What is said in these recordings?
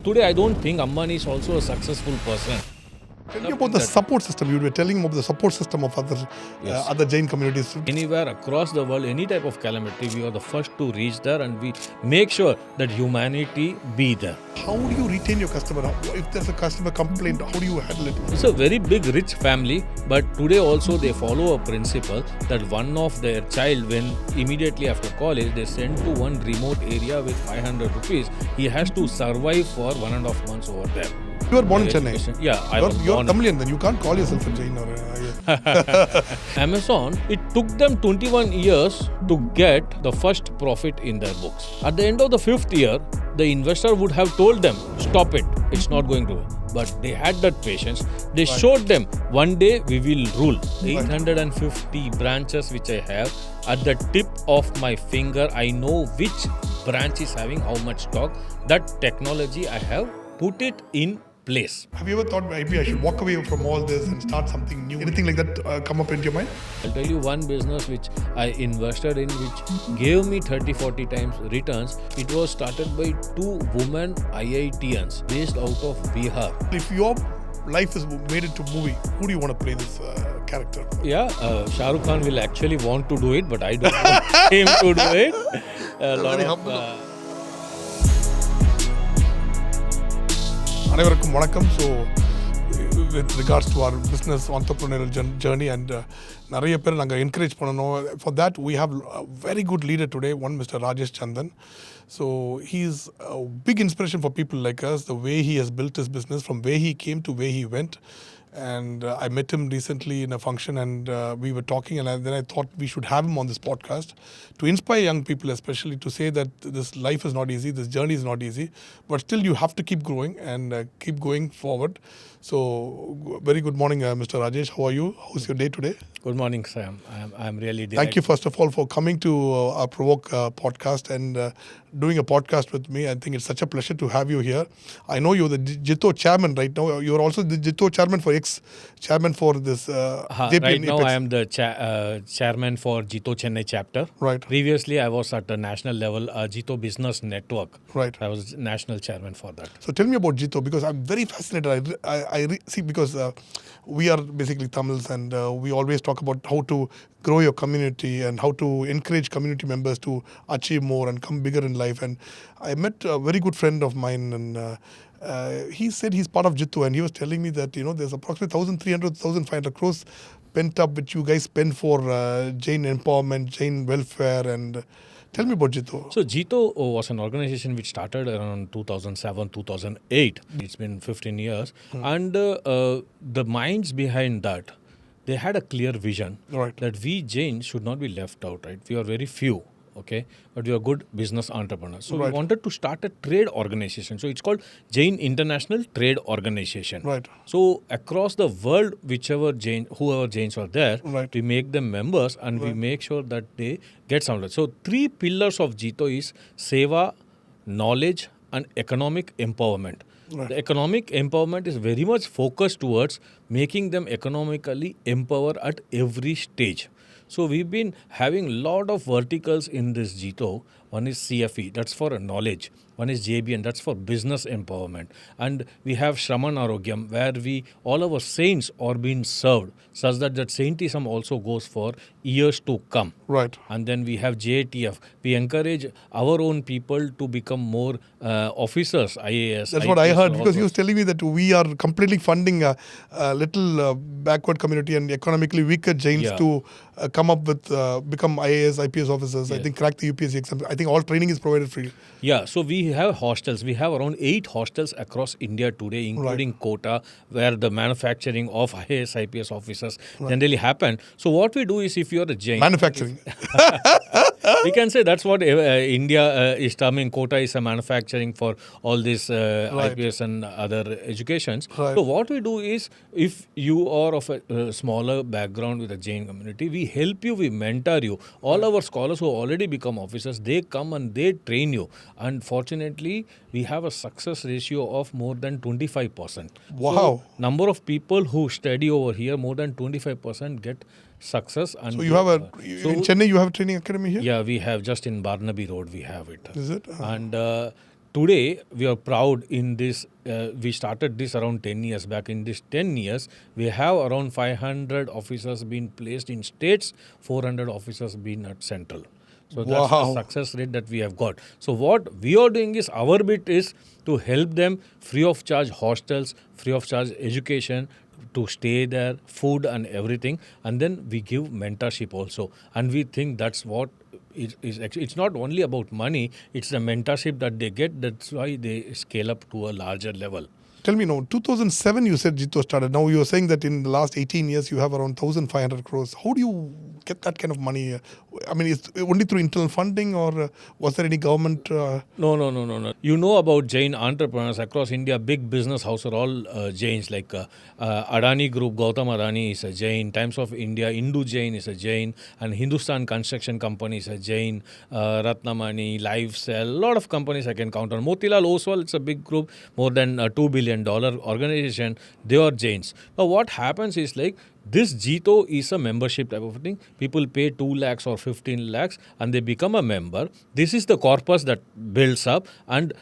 Today, I don't think Ambani is also a successful person. Tell me about the support system. You were telling about the support system of other Jain communities. Anywhere across the world, any type of calamity, we are the first to reach there and we make sure that humanity be there. How do you retain your customer? If there's a customer complaint, how do you handle it? It's a very big, rich family, but today also they follow a principle that one of their child, when immediately after college, they send to one remote area with 500 rupees, he has to survive for 1.5 months over there. You were born in Chennai. Yeah, I was You're born. Tamilian, then you can't call yourself a Jain or Amazon, it took them 21 years to get the first profit in their books. At the end of the 5th year, the investor would have told them, stop it, it's not going to work. But they had that patience. They showed them, one day we will rule. 850 branches which I have, at the tip of my finger, I know which branch is having how much stock. That technology I have put it in place. Have you ever thought maybe I should walk away from all this and start something new? Anything like that come up into your mind? I'll tell you one business which I invested in which gave me 30-40 times returns. It was started by 2 women IITians based out of Bihar. If your life is made into a movie, who do you want to play this character? Yeah, Shah Rukh Khan will actually want to do it, but I don't want him to do it. A lot of... அனைவருக்கும் வணக்கம். So with regards to our business entrepreneurial journey and நிறைய பேர் நாங்கள் encourage பண்ணணும். For that we have a very good leader today, one Mr. Rajesh Chandan. So he's a big inspiration for people like us, the way he has built his business from where he came to where he went. And I met him recently in a function and we were talking, and then I thought we should have him on this podcast to inspire young people, especially to say that this life is not easy, this journey is not easy, but still you have to keep growing and keep going forward. So very good morning, Mr. Rajesh. How are you? How's your day today? Good morning, Sam. I'm really delighted. Thank you first of all for coming to our Provoke podcast and doing a podcast with me. I think it's such a pleasure to have you here. I know you're the JITO chairman right now. You're also the JITO chairman for chairman for this JP right now I am the chairman for JITO Chennai chapter. Right. Previously I was at the national level JITO Business Network. Right. I was national chairman for that. So tell me about JITO, because I'm very fascinated. I see, because we are basically Tamils and we always talk about how to grow your community and how to encourage community members to achieve more and come bigger in life. And I met a very good friend of mine, and he said he's part of JITO, and he was telling me that there's approximately 1,300, 1,500 crores pent up which you guys spend for Jain empowerment, Jain welfare. And tell me about JITO. So JITO was an organization which started around 2007, 2008. It's been 15 years. And the minds behind that, they had a clear vision that we Jains should not be left out, right? We are very few, okay? But we are good business entrepreneurs. So we wanted to start a trade organization. So it's called Jain International Trade Organization. Right. So across the world, whoever Jains are there, we make them members and we make sure that they get something. So 3 pillars of JITO is Seva, knowledge and economic empowerment. The economic empowerment is very much focused towards making them economically empowered at every stage. So we've been having a lot of verticals in this JITO. One is CFE, that's for knowledge. One is JBN, that's for business empowerment. And we have Shraman Arogyam, where all our saints are being served, such that saintism also goes for years to come. Right. And then we have JTF. We encourage our own people to become more officers, IAS. That's what I heard, because he was telling me that we are completely funding a little backward community and economically weaker Jains to come up with, become IAS, IPS officers. I think crack the UPSC exam. I think all training is provided free. Yeah, so we have hostels. We have around 8 hostels across India today, including Kota, where the manufacturing of IAS, IPS officers generally happen. So what we do is, if you are a Jain... Manufacturing. We can say that's what India is terming. Kota is a manufacturing for all this IPS and other educations. So what we do is, if you are of a smaller background with a Jain community, we help you, we mentor you. All our scholars who already become officers, they come and they train you. And fortunately, we have a success ratio of more than 25%. Wow. So, number of people who study over here, more than 25% get success. And so you have in Chennai, you have a training academy here? Yeah, we have just in Barnaby Road, we have it. Is it? And today we are proud in this. We started this around 10 years back. In this 10 years, we have around 500 officers been placed in states, 400 officers been at central. So that's the success rate that we have got. So what we are doing is, our bit is to help them free of charge hostels, free of charge education, to stay there, food and everything, and then we give mentorship also. And we think that's what is actually, it's not only about money, it's the mentorship that they get. That's why they scale up to a larger level. Tell me now, 2007 you said JITO started. Now you are saying that in the last 18 years you have around 1,500 crores. How do you get that kind of money? I mean, is it only through internal funding, or was there any government? No. You know about Jain entrepreneurs across India. Big business house are all Jains. Like Adani Group, Gautam Adani is a Jain. Times of India, Indu Jain is a Jain. And Hindustan Construction Company is a Jain. Ratnamani, Lifecell, a lot of companies I can count on. Motilal Oswal, it's a big group, more than $2 billion organization. They are Jains. Now what happens is, like, this JITO is a membership type of thing. People pay 2 lakhs or 15 lakhs and they become a member. This is the corpus that builds up, and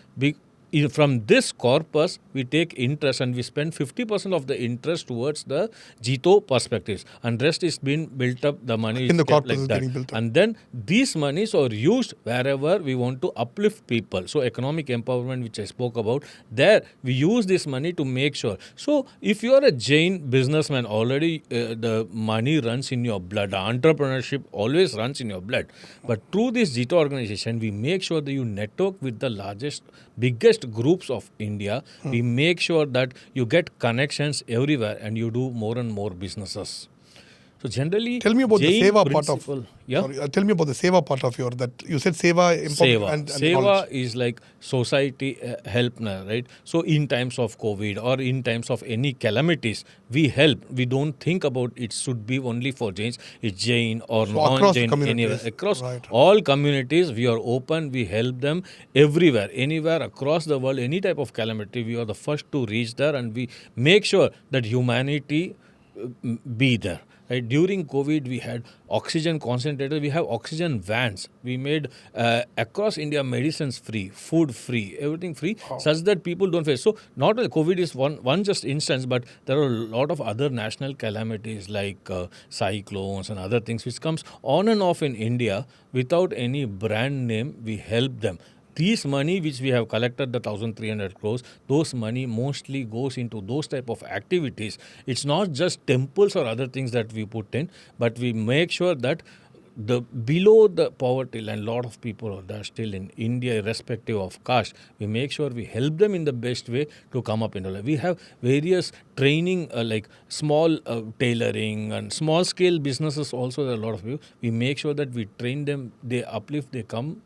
from this corpus we take interest, and we spend 50% of the interest towards the JITO perspectives, and rest is being built up. The money In the is kept corpus like is that. getting built up. And then these monies are used wherever we want to uplift people. So economic empowerment, which I spoke about, there we use this money to make sure. So if you are a Jain businessman, already the money runs in your blood. Entrepreneurship always runs in your blood. But through this JITO organization, we make sure that you network with the biggest groups of India. We make sure that you get connections everywhere and you do more and more businesses. So generally, tell me about Jain the Seva principle, part of. yeah. Sorry, tell me about the Seva part of your, that you said Seva. And Seva knowledge. is like society help, right? So in times of COVID or in times of any calamities, we help. We don't think about it should be only for Jains. It's Jain or non-Jain, anywhere. Across all communities, we are open. We help them everywhere, anywhere across the world. Any type of calamity, we are the first to reach there, and we make sure that humanity be there. Right? During COVID, we had oxygen concentrators, we have oxygen vans. We made across India medicines free, food free, everything free, such that people don't face. So not only COVID is one just instance, but there are a lot of other national calamities like cyclones and other things which comes on and off in India. Without any brand name, we help them. These money which we have collected, the 1,300 crores, those money mostly goes into those type of activities. It's not just temples or other things that we put in, but we make sure that below the poverty line, a lot of people are there still in India, irrespective of caste. We make sure we help them in the best way to come up in the life. We have various training, like small tailoring and small scale businesses also. There are a lot of people. We make sure that we train them, they uplift, they come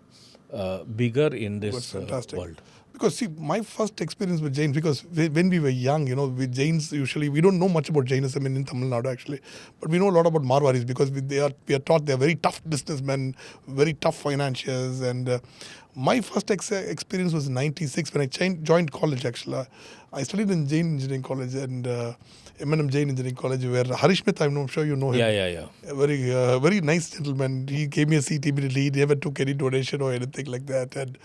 bigger in this world. Because see, my first experience with Jains, because when we were young, with Jains, usually we don't know much about Jainism in Tamil Nadu actually, but we know a lot about Marwaris, because we are taught they are very tough businessmen, very tough financiers. And my first experience was in '96 when I joined college actually. I studied in Jain Engineering College and M&M Jain Engineering College, where Harish Mehta, I'm sure you know him. Yeah. A very nice gentleman. He gave me a seat immediately. He never took any donation or anything like that. And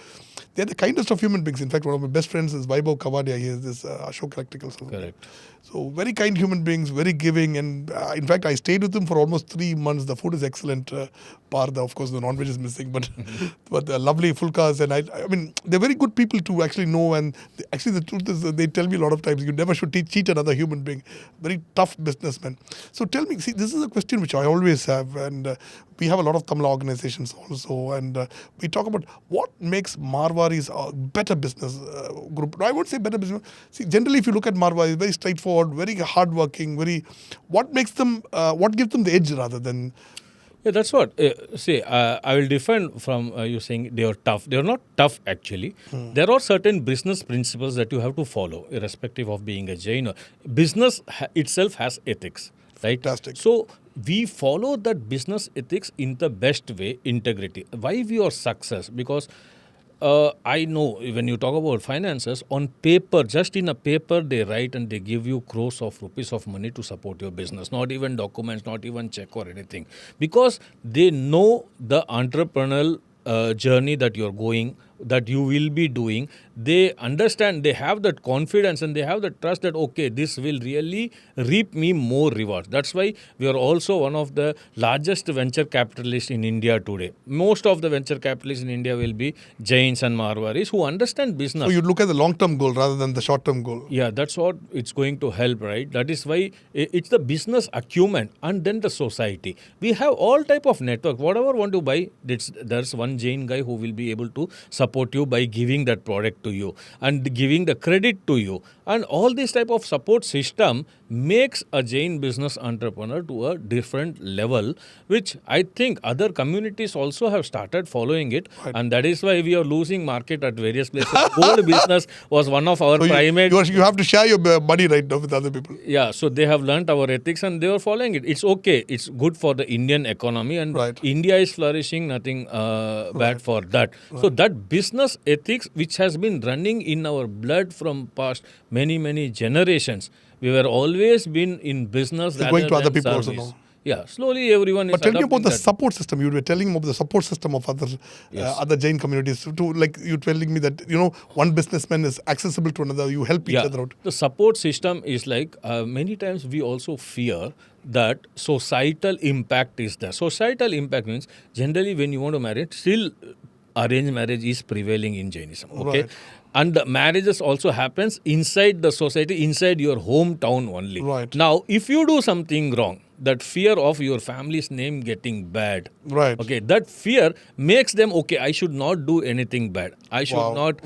they're the kindest of human beings. In fact, one of my best friends is Vaibhav Kavadia. He is this Ashok Electrical. Correct. So very kind human beings, very giving. And in fact, I stayed with him for almost 3 months. The food is excellent. Of course, the non-veg is missing, but the lovely fulkas. And I mean, they're very good people to actually know. And actually, the truth is, they tell me a lot of times, you never should cheat another human being. Very tough businessman. So tell me, see, this is a question which I always have. And we have a lot of Tamil organizations also. And we talk about what makes Marwaris a better business group. I won't say better business. See, generally, if you look at Marwaris, very straightforward, very hardworking, what makes them, what gives them the edge rather than... Yeah, that's what. I will define from you saying they are tough. They are not tough actually. There are certain business principles that you have to follow, irrespective of being a Jain. Business itself has ethics, right? Fantastic. So we follow that business ethics in the best way, integrity. Why we are success? Because I know when you talk about finances, on paper, just in a paper, they write and they give you crores of rupees of money to support your business. Not even documents, not even check or anything. Because they know the entrepreneurial journey that you're going, that you will be doing, they understand, they have that confidence and they have the trust that, okay, this will really reap me more rewards. That's why we are also one of the largest venture capitalists in India today. Most of the venture capitalists in India will be Jains and Marwaris who understand business. So you look at the long-term goal rather than the short-term goal. Yeah, that's what it's going to help, right? That is why it's the business acumen and then the society. We have all type of network. Whatever want to buy, there's one Jain guy who will be able to support you by giving that product to you and giving the credit to you. And all this type of support system makes a Jain business entrepreneur to a different level, which I think other communities also have started following it. Right. And that is why we are losing market at various places. Gold business was one of our primate. You have to share your money right now with other people. Yeah, so they have learnt our ethics and they are following it. It's okay. It's good for the Indian economy and India is flourishing, nothing bad for that. So that business ethics, which has been running in our blood from past many generations, we were always been in business. It's going to other people also now. Yeah, slowly everyone is. But tell me about the support system. You were telling me about the support system of other Jain communities. To like you telling me that one businessman is accessible to another. You help each other out. The support system is like many times we also fear that societal impact is there. Societal impact means generally when you want to marry, still arranged marriage is prevailing in Jainism. Okay. Right. And the marriages also happens inside the society, inside your hometown only. Right. Now, if you do something wrong, that fear of your family's name getting bad. Right. Okay. That fear makes them, okay, I should not do anything bad. I should not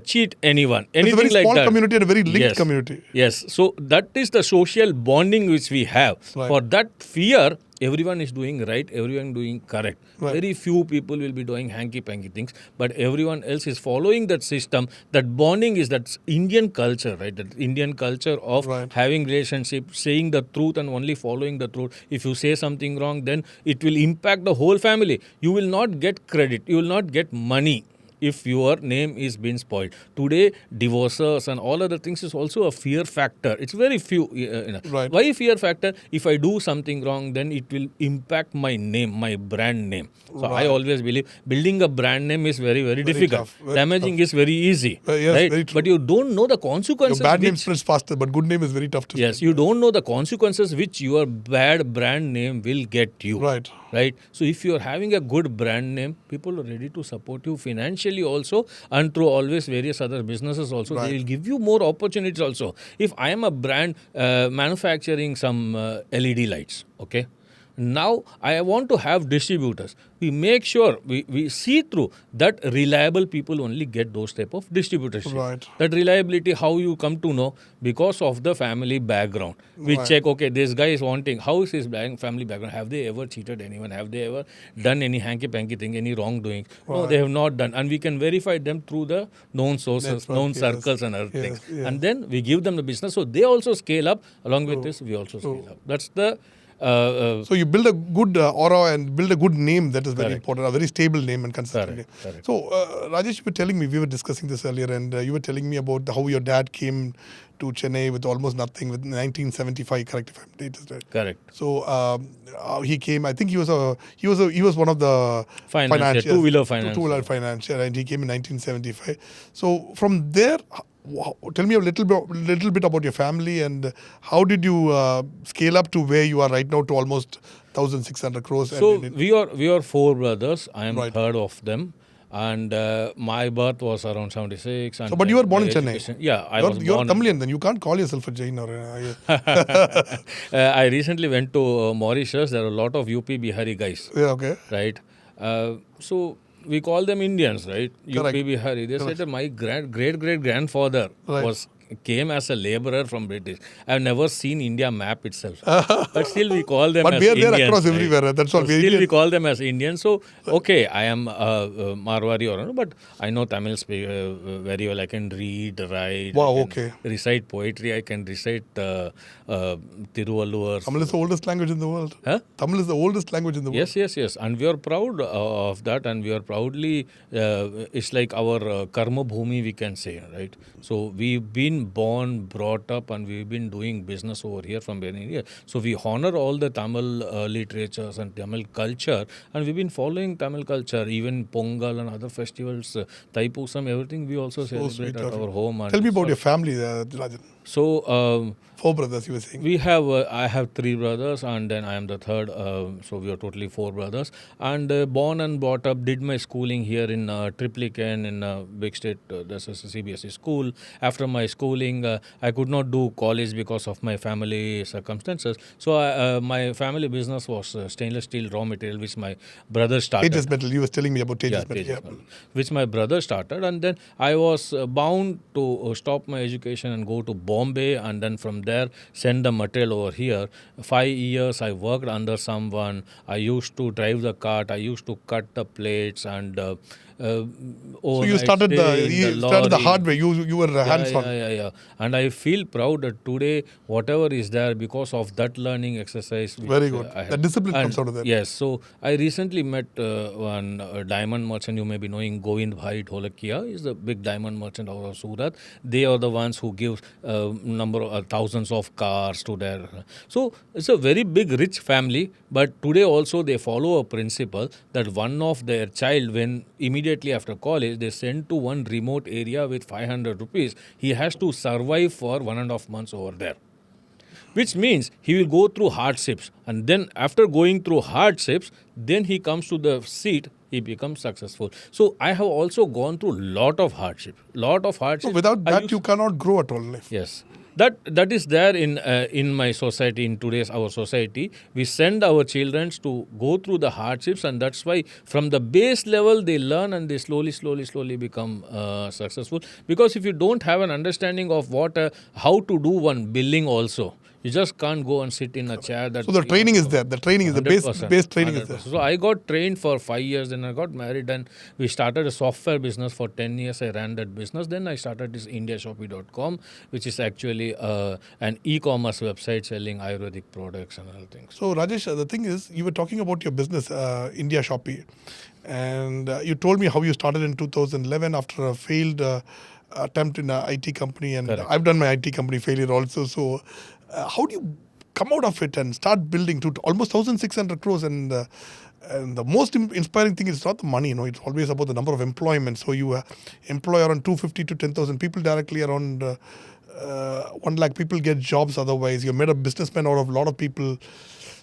cheat anyone. Anything it's a very like small community and a very linked community. Yes. So that is the social bonding which we have. Right. For that fear, everyone is doing right, everyone doing correct. Right. Very few people will be doing hanky-panky things, but everyone else is following that system. That bonding is that Indian culture, right? That Indian culture of having relationship, saying the truth and only following the truth. If you say something wrong, then it will impact the whole family. You will not get credit. You will not get money if your name is being spoiled. Today, divorces and all other things is also a fear factor. It's very few. Right. Why fear factor? If I do something wrong, then it will impact my name, my brand name. So I always believe building a brand name is very difficult. Damaging is very easy. Yes, right? very true. But you don't know the consequences. Your bad name spreads faster, but good name is very tough to Yes, you don't know the consequences which your bad brand name will get you. Right. Right. So if you are having a good brand name, people are ready to support you financially also and through always various other businesses also. They will give you more opportunities also. If I am a brand manufacturing some LED lights, okay. Now I want to have distributors. We make sure we see through that reliable people only get those type of distributorship. Right. That reliability, how you come to know? Because of the family background. We check, okay, this guy is wanting, how is his family background? Have they ever cheated anyone? Have they ever done any hanky-panky thing, any wrongdoing? No, they have not done. And we can verify them through the known sources, known circles and other things. And then we give them the business. So they also scale up. Along with this, we also scale up. That's the... so you build a good aura and build a good name, that is very important, a very stable name and consistent name. So Rajesh, you were telling me, we were discussing this earlier, and you were telling me about how your dad came to Chennai with almost nothing, with 1975, correct if I'm date is right. Correct. So he came, I think he was one of the financiers, two-wheeler financier, and he came in 1975. So from there, tell me a little bit about your family and how did you scale up to where you are right now to almost 1,600 crores. So we are four brothers. I am third of them. And my birth was around 76. And but you were born in Chennai. Yeah, I was born. You're Tamilian then. You can't call yourself a Jain or... I recently went to Mauritius. There are a lot of UP Bihari guys. Yeah, okay. Right. So we call them Indians, right? Correct. UP Bihari. They said that my great-great-grandfather came as a laborer from British. I've never seen India map itself. But still we call them as Indians. But we are across everywhere. That's all. Still we call them as Indians. So, okay, I am Marwari or no, but I know Tamil very well. I can read, write. Wow, okay. Recite poetry. I can recite Tiruvalluvar. Tamil is the oldest language in the world. Huh? Tamil is the oldest language in the world. Yes. And we are proud of that, and we are proudly, it's like our karma bhumi, we can say, right? So we've been been born, brought up, and we've been doing business over here from many years. So we honor all the Tamil literatures and Tamil culture, and we've been following Tamil culture, even Pongal and other festivals, Thaipusam, everything we also celebrate at our home. And Tell me about your family, Rajan. So 4 brothers, you were saying. we have, I have 3 brothers, and then I am the third. So we are totally 4 brothers. And born and brought up, did my schooling here in Triplicane in a big state. This is a CBSE school. After my schooling, I could not do college because of my family circumstances. So my family business was stainless steel raw material, which my brother started. Tejas Metal, you were telling me about Tejas Yeah, Metal. Tejas Yeah. Metal, which my brother started, and then I was bound to stop my education and go to Bombay, and then from there send the material over here. 5 years I worked under someone. I used to drive the cart. I used to cut the plates, and So you started the hard way. You were hands-on. Yeah. And I feel proud that today whatever is there because of that learning exercise. Which, Very good. I had. The discipline comes out of that. Yes. So I recently met one diamond merchant. You may be knowing Govind Bhai Dholakia is the big diamond merchant out of Surat. They are the ones who give number of thousands of cars to their. So it's a very big rich family. But today also they follow a principle that one of their child, when immediately after college they send to one remote area with 500 rupees, he has to survive for 1.5 months over there. Which means he will go through hardships, and then after going through hardships, then he comes to the seat, he becomes successful. So I have also gone through lot of hardships. So without that, you cannot grow at all in life. Yes. That is there in my society, in today's our society. We send our children to go through the hardships, and that's why from the base level they learn and they slowly become successful. Because if you don't have an understanding of how to do one billing also, you just can't go and sit in a chair. So the training is there. The training is the base training 100%. is there. So I got trained for 5 years, then I got married, and we started a software business for 10 years. I ran that business. Then I started this IndiaShoppy.com, which is actually an e-commerce website selling Ayurvedic products and other things. So Rajesh, the thing is, you were talking about your business, India Shoppy, and you told me how you started in 2011 after a failed attempt in an IT company, and Correct. I've done my IT company failure also. So how do you come out of it and start building to almost 1,600 crores? And the most inspiring thing is not the money, it's always about the number of employment. So you employ around 250 to 10,000 people directly, around 1 lakh people get jobs otherwise. You made a businessman out of a lot of people.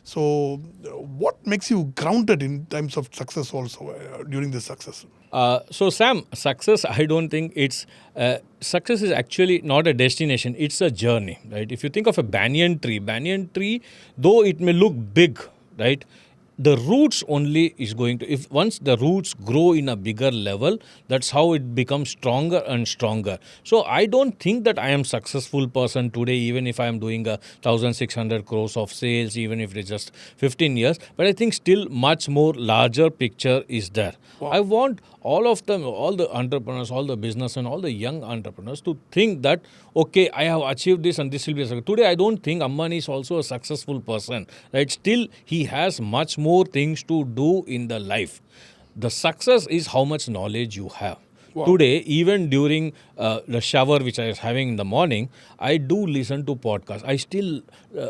So what makes you grounded in times of success also during this success? So Sam, success, I don't think it's success is actually not a destination, it's a journey, right? If you think of a banyan tree, though it may look big, right? The roots only is going to, if once the roots grow in a bigger level, that's how it becomes stronger and stronger. So I don't think that I am successful person today, even if I am doing 1,600 crores of sales, even if it's just 15 years. But I think still much more larger picture is there. Wow. I want all of them, all the entrepreneurs, all the business and all the young entrepreneurs to think that, okay, I have achieved this and this will be a success. Today, I don't think Ambani is also a successful person, right? Still, he has much more things to do in the life. The success is how much knowledge you have. Wow. Today, even during the shower which I was having in the morning, I do listen to podcasts. I still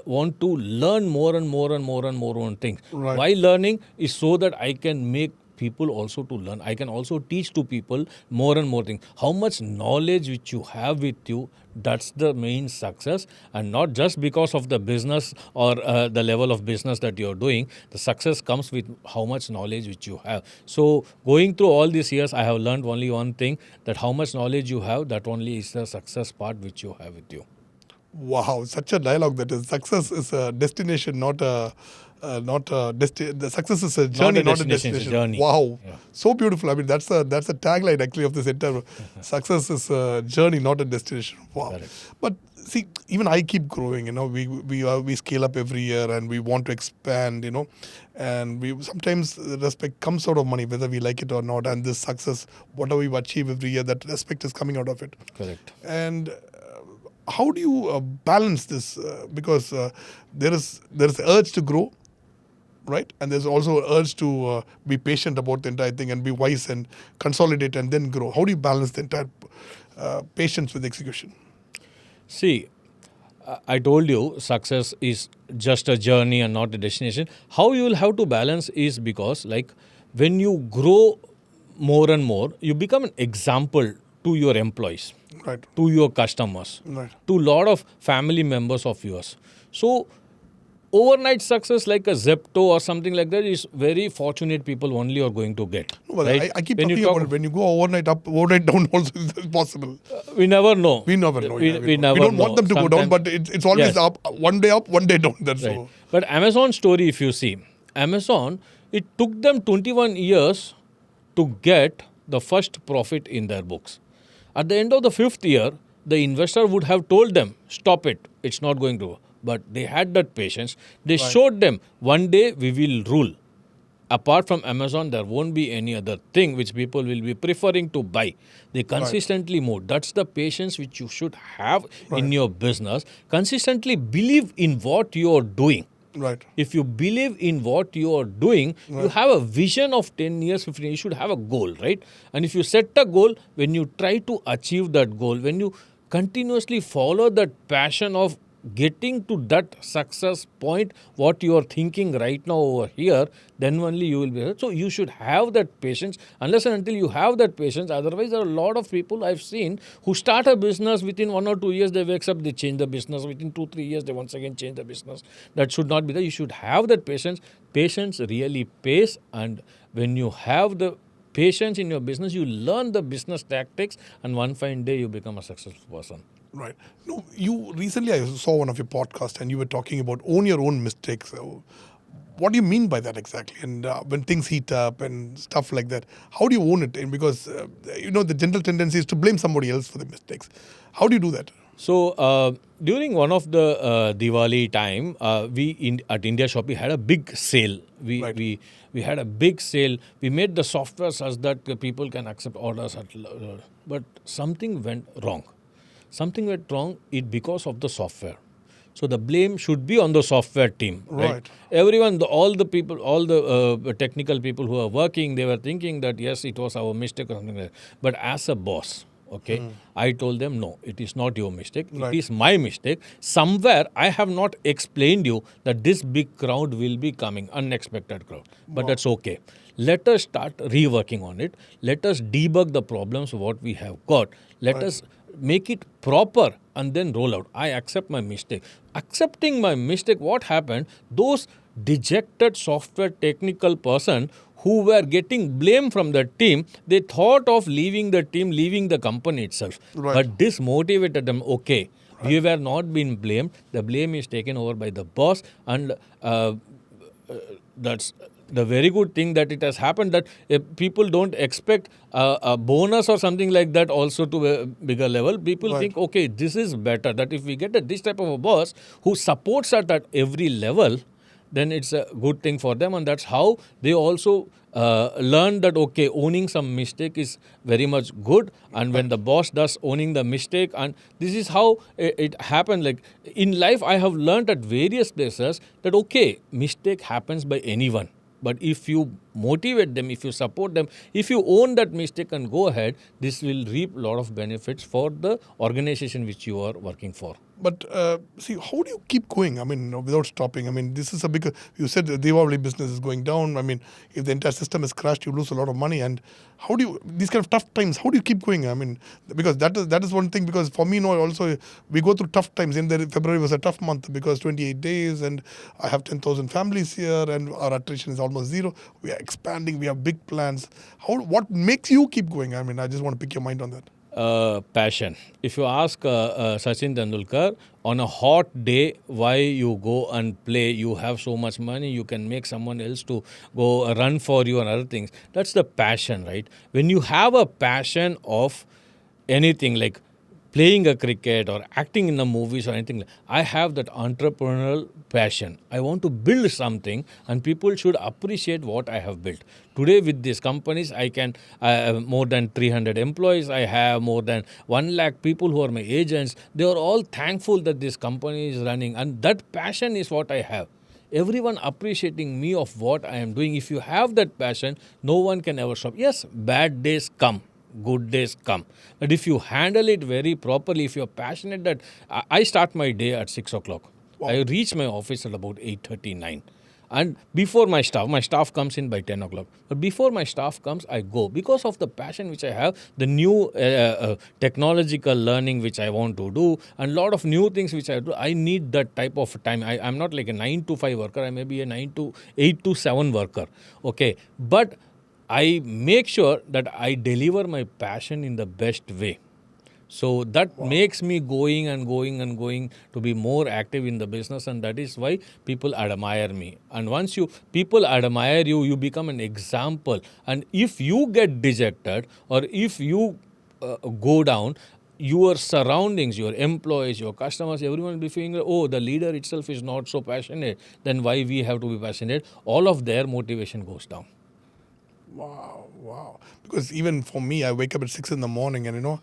want to learn more and more on things. Right. Why learning is so that I can make people also to learn. I can also teach to people more and more things. How much knowledge which you have with you, that's the main success, and not just because of the business or the level of business that you're doing. The success comes with how much knowledge which you have. So going through all these years, I have learned only one thing, that how much knowledge you have, that only is the success part which you have with you. Wow, such a dialogue. That is, success is a destination, not a the success is a journey, not a destination. It's a journey. Wow, Yeah. so beautiful. I mean, that's a tagline actually of this entire. Success is a journey, not a destination. Wow. Correct. But see, even I keep growing. We scale up every year, and we want to expand. And we sometimes respect comes out of money, whether we like it or not. And this success, whatever we achieve every year, that respect is coming out of it. Correct. And how do you balance this? Because there is urge to grow, right? And there's also an urge to be patient about the entire thing and be wise and consolidate and then grow. How do you balance the entire patience with execution? See, I told you success is just a journey and not a destination. How you will have to balance is because, like, when you grow more and more, you become an example to your employees, Right. to your customers, Right. to a lot of family members of yours. So, overnight success like a Zepto or something like that is very fortunate people only are going to get. No, but right? I keep When you talking about it. When you go overnight up, overnight down also is possible. We never know. We never know. We, yeah, we know. never We don't know. want them to go down, but it's always Yes. up. One day up, one day down. That's Right. all. But Amazon story, if you see, Amazon, it took them 21 years to get the first profit in their books. At the end of the 5th year, the investor would have told them, stop it, it's not going to. But they had that patience. They showed them, one day we will rule. Apart from Amazon, there won't be any other thing which people will be preferring to buy. They consistently move. That's the patience which you should have in your business. Consistently believe in what you are doing. Right. If you believe in what you are doing, you have a vision of 10 years, 15 years, you should have a goal, right? And if you set a goal, when you try to achieve that goal, when you continuously follow that passion of getting to that success point, what you are thinking right now over here, then only you will be. So you should have that patience. Unless and until you have that patience, otherwise there are a lot of people I've seen who start a business within 1 or 2 years, they wake up, they change the business. Within 2-3 years, they once again change the business. That should not be there. You should have that patience. Patience really pays, and when you have the patience in your business, you learn the business tactics, and one fine day you become a successful person. Right. No, you recently I saw one of your podcasts and you were talking about own your own mistakes. What do you mean by that exactly? And when things heat up and stuff like that, how do you own it? And because the general tendency is to blame somebody else for the mistakes. How do you do that? So during one of the Diwali time, we at India Shop we had a big sale. We had a big sale. We made the software such that the people can accept orders but something went wrong. Something went wrong because of the software. So the blame should be on the software team. Right? Everyone, all the technical people who are working, they were thinking that yes, it was our mistake or something like that. But as a boss, I told them, no, it is not your mistake. It is my mistake. Somewhere I have not explained you that this big crowd will be coming, unexpected crowd. But that's okay. Let us start reworking on it. Let us debug the problems what we have got. Let us make it proper and then roll out. I accept my mistake. Accepting my mistake, what happened? Those dejected software technical person who were getting blame from the team, they thought of leaving the team, leaving the company itself. But this motivated them, okay, we were not being blamed. The blame is taken over by the boss, and that's the very good thing that it has happened that people don't expect a bonus or something like that also to a bigger level. People think, okay, this is better. That if we get this type of a boss who supports us at every level, then it's a good thing for them. And that's how they also learn that, okay, owning some mistake is very much good. And when the boss does owning the mistake, and this is how it happened. Like in life, I have learned at various places that, okay, mistake happens by anyone. But if you motivate them, if you support them, if you own that mistake and go ahead, this will reap a lot of benefits for the organization which you are working for. But see, how do you keep going? I mean, without stopping. I mean, this is a big. You said the Diwali business is going down. I mean, if the entire system is crashed, you lose a lot of money. And how do you these kind of tough times? How do you keep going? I mean, because that is one thing. Because for me, also we go through tough times. In February was a tough month because 28 days, and I have 10,000 families here, and our attrition is almost zero. We are expanding. We have big plans. What makes you keep going? I mean, I just want to pick your mind on that. Passion. If you ask Sachin Tendulkar, on a hot day, why you go and play, you have so much money, you can make someone else to go run for you and other things. That's the passion, right? When you have a passion of anything like playing a cricket or acting in the movies or anything, I have that entrepreneurial passion. I want to build something and people should appreciate what I have built. Today with these companies, I have more than 300 employees. I have more than 1 lakh people who are my agents. They are all thankful that this company is running, and that passion is what I have. Everyone appreciating me of what I am doing. If you have that passion, no one can ever stop. Yes, bad days come. good days come. But if you handle it very properly, if you're passionate that I start my day at 6 o'clock. Wow. I reach my office at about 8:39. And before my staff comes in by 10 o'clock. But before my staff comes, I go. Because of the passion which I have, the new technological learning which I want to do, and a lot of new things which I do, I need that type of time. I'm not like a 9 to 5 worker. I may be a 8 to 7 worker. Okay. But I make sure that I deliver my passion in the best way. So that makes me going to be more active in the business, and that is why people admire me. And once people admire you, you become an example. And if you get dejected or if you go down, your surroundings, your employees, your customers, everyone will be feeling, oh, the leader itself is not so passionate, then why we have to be passionate? All of their motivation goes down. Wow. Because even for me, I wake up at 6 in the morning and,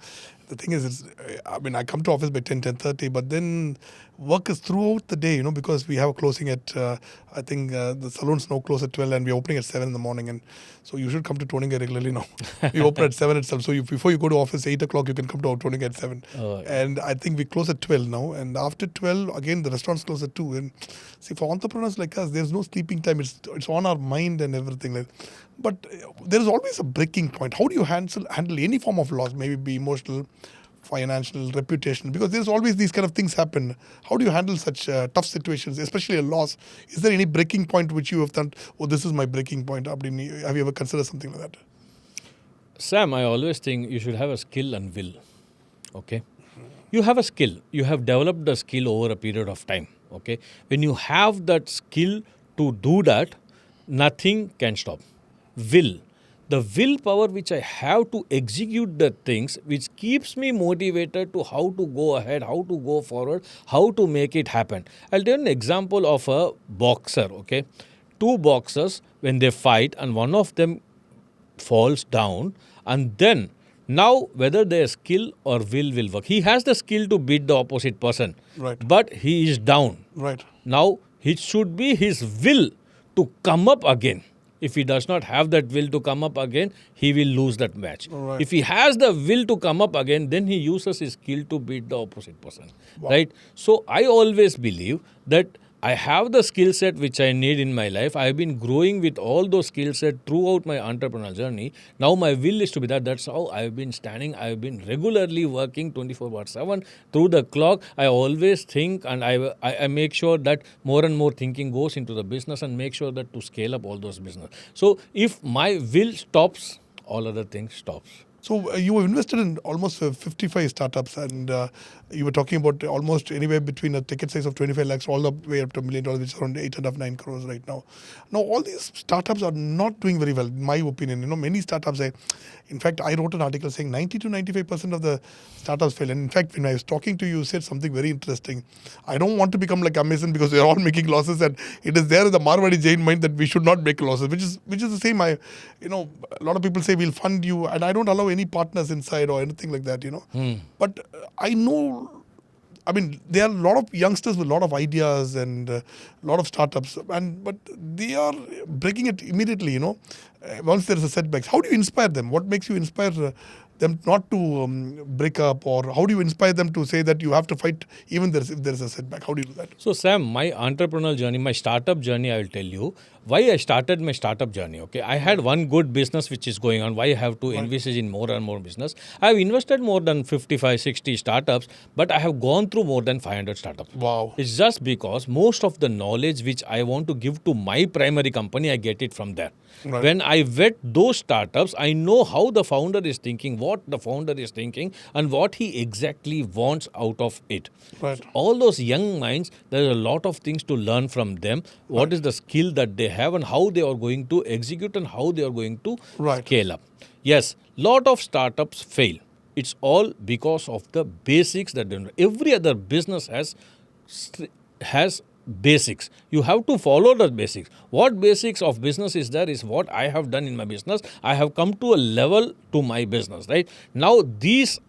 the thing is, I come to office by 10:30, but then work is throughout the day, because we have a closing at, I think the salons now close at 12 and we're opening at 7 in the morning. And so you should come to Toning regularly now. We open at 7 itself. So before you go to office 8 o'clock, you can come to Toning at 7. And I think we close at 12 now. And after 12, again, the restaurants close at 2. And see, for entrepreneurs like us, there's no sleeping time. It's on our mind and everything. But there is always a breaking point. How do you handle any form of loss? Maybe be emotional, financial, reputational, because there's always these kind of things happen. How do you handle such tough situations, especially a loss? Is there any breaking point which you have done? Oh, this is my breaking point. Have you ever considered something like that? Sam, I always think you should have a skill and will. Okay? You have a skill. You have developed the skill over a period of time. Okay? When you have that skill to do that, nothing can stop. Will. The willpower which I have to execute the things which keeps me motivated to how to go ahead, how to go forward, how to make it happen. I'll tell you an example of a boxer, okay? Two boxers, when they fight and one of them falls down, and then now whether their skill or will work. He has the skill to beat the opposite person, right? But he is down. Right. Now it should be his will to come up again. If he does not have that will to come up again, he will lose that match. Right. If he has the will to come up again, then he uses his skill to beat the opposite person. Wow. Right? So I always believe that I have the skill set which I need in my life. I have been growing with all those skill set throughout my entrepreneurial journey. Now my will is to be that. That's how I have been standing. I have been regularly working 24/7 through the clock. I always think and I make sure that more and more thinking goes into the business and make sure that to scale up all those business. So if my will stops, all other things stops. So you have invested in almost 55 startups, and you were talking about almost anywhere between a ticket size of 25 lakhs all the way up to $1 million, which is around 8.5, 9 crores right now. Now, all these startups are not doing very well, in my opinion. Many startups, in fact, I wrote an article saying 90 to 95% of the startups fail. And in fact, when I was talking to you, you said something very interesting. I don't want to become like Amazon because they're all making losses, and it is there in the Marwadi Jain mind that we should not make losses, which is the same. A lot of people say we'll fund you, and I don't allow any partners inside or anything like that, But I know, there are a lot of youngsters with a lot of ideas and a lot of startups, but they are breaking it immediately, once there is a setback. How do you inspire them? What makes you inspire them not to break up, or how do you inspire them to say that you have to fight even if there is a setback? How do you do that? So Sam, my entrepreneurial journey, my startup journey, I will tell you why I started my startup journey. Okay, I had one good business which is going on. Why I have to envisage in more and more business? I have invested more than 55, 60 startups, but I have gone through more than 500 startups. Wow. It's just because most of the knowledge which I want to give to my primary company, I get it from there. Right. When I vet those startups, I know how the founder is thinking, what the founder is thinking, and what he exactly wants out of it. Right. So all those young minds, there are a lot of things to learn from them. What is the skill that they have and how they are going to execute and how they are going to scale up. Yes, lot of startups fail. It's all because of the basics that they don't. Every other business has basics. You have to follow the basics. What basics of business is there is what I have done in my business. I have come to a level to my business, right? Now these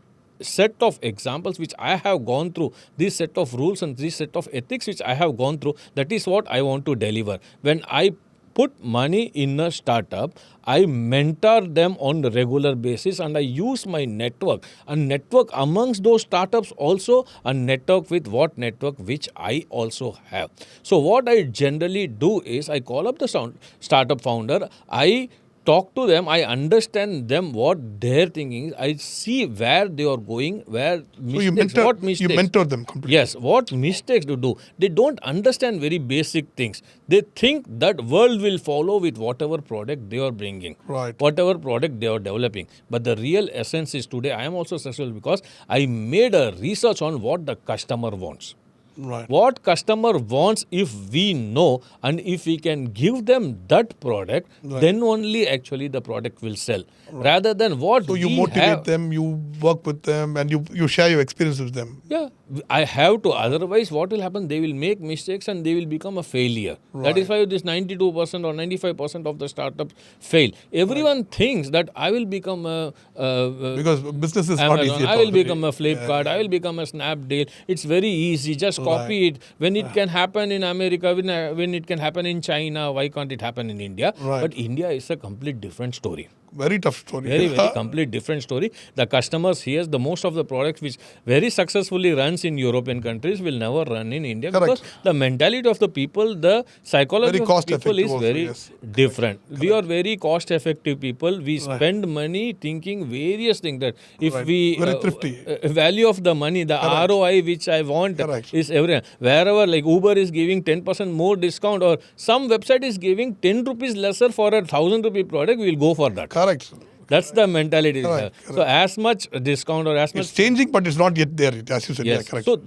set of examples which I have gone through, this set of rules and this set of ethics which I have gone through, that is what I want to deliver. When I put money in a startup, I mentor them on a regular basis, and I use my network. And network amongst those startups also, a network with what network which I also have. So what I generally do is I call up the startup founder, I talk to them, I understand them, what they're thinking is, I see where they are going, where mistakes, what mistakes. You mentor them completely. Yes, what mistakes to do. They don't understand very basic things. They think that world will follow with whatever product they are bringing, Right. whatever product they are developing. But the real essence is today I am also successful because I made a research on what the customer wants. Right. What customer wants, if we know and if we can give them that product, then only actually the product will sell. Rather than what So you we motivate have, them, you work with them, and you share your experience with them. yeah, I have to. Otherwise, what will happen? They will make mistakes and they will become a failure. That is why this 92% or 95% of the startups fail. Everyone thinks that I will become a Because business is not Amazon, easy at I all. will become a Flipkart, I will become a Snapdeal. It's very easy. Just copy it. When it can happen in America, when it can happen in China, why can't it happen in India? Right. But India is a complete different story. Very tough story. Very complete different story. The customers here, the most of the products which very successfully runs in European countries will never run in India. Correct. Because the mentality of the people, the psychology Very of cost people is effective very also, yes. different. We are very cost effective people. We spend money thinking various things that if we Very thrifty. value of the money, the ROI which I want Correct. is everywhere. Wherever like Uber is giving 10% more discount or some website is giving 10 rupees lesser for a 1,000 rupee product, we will go for that. Correct. That's the mentality. Correct. So as much discount or as much... It's changing, but it's not yet there, as you said. Yes. Yeah, correct. So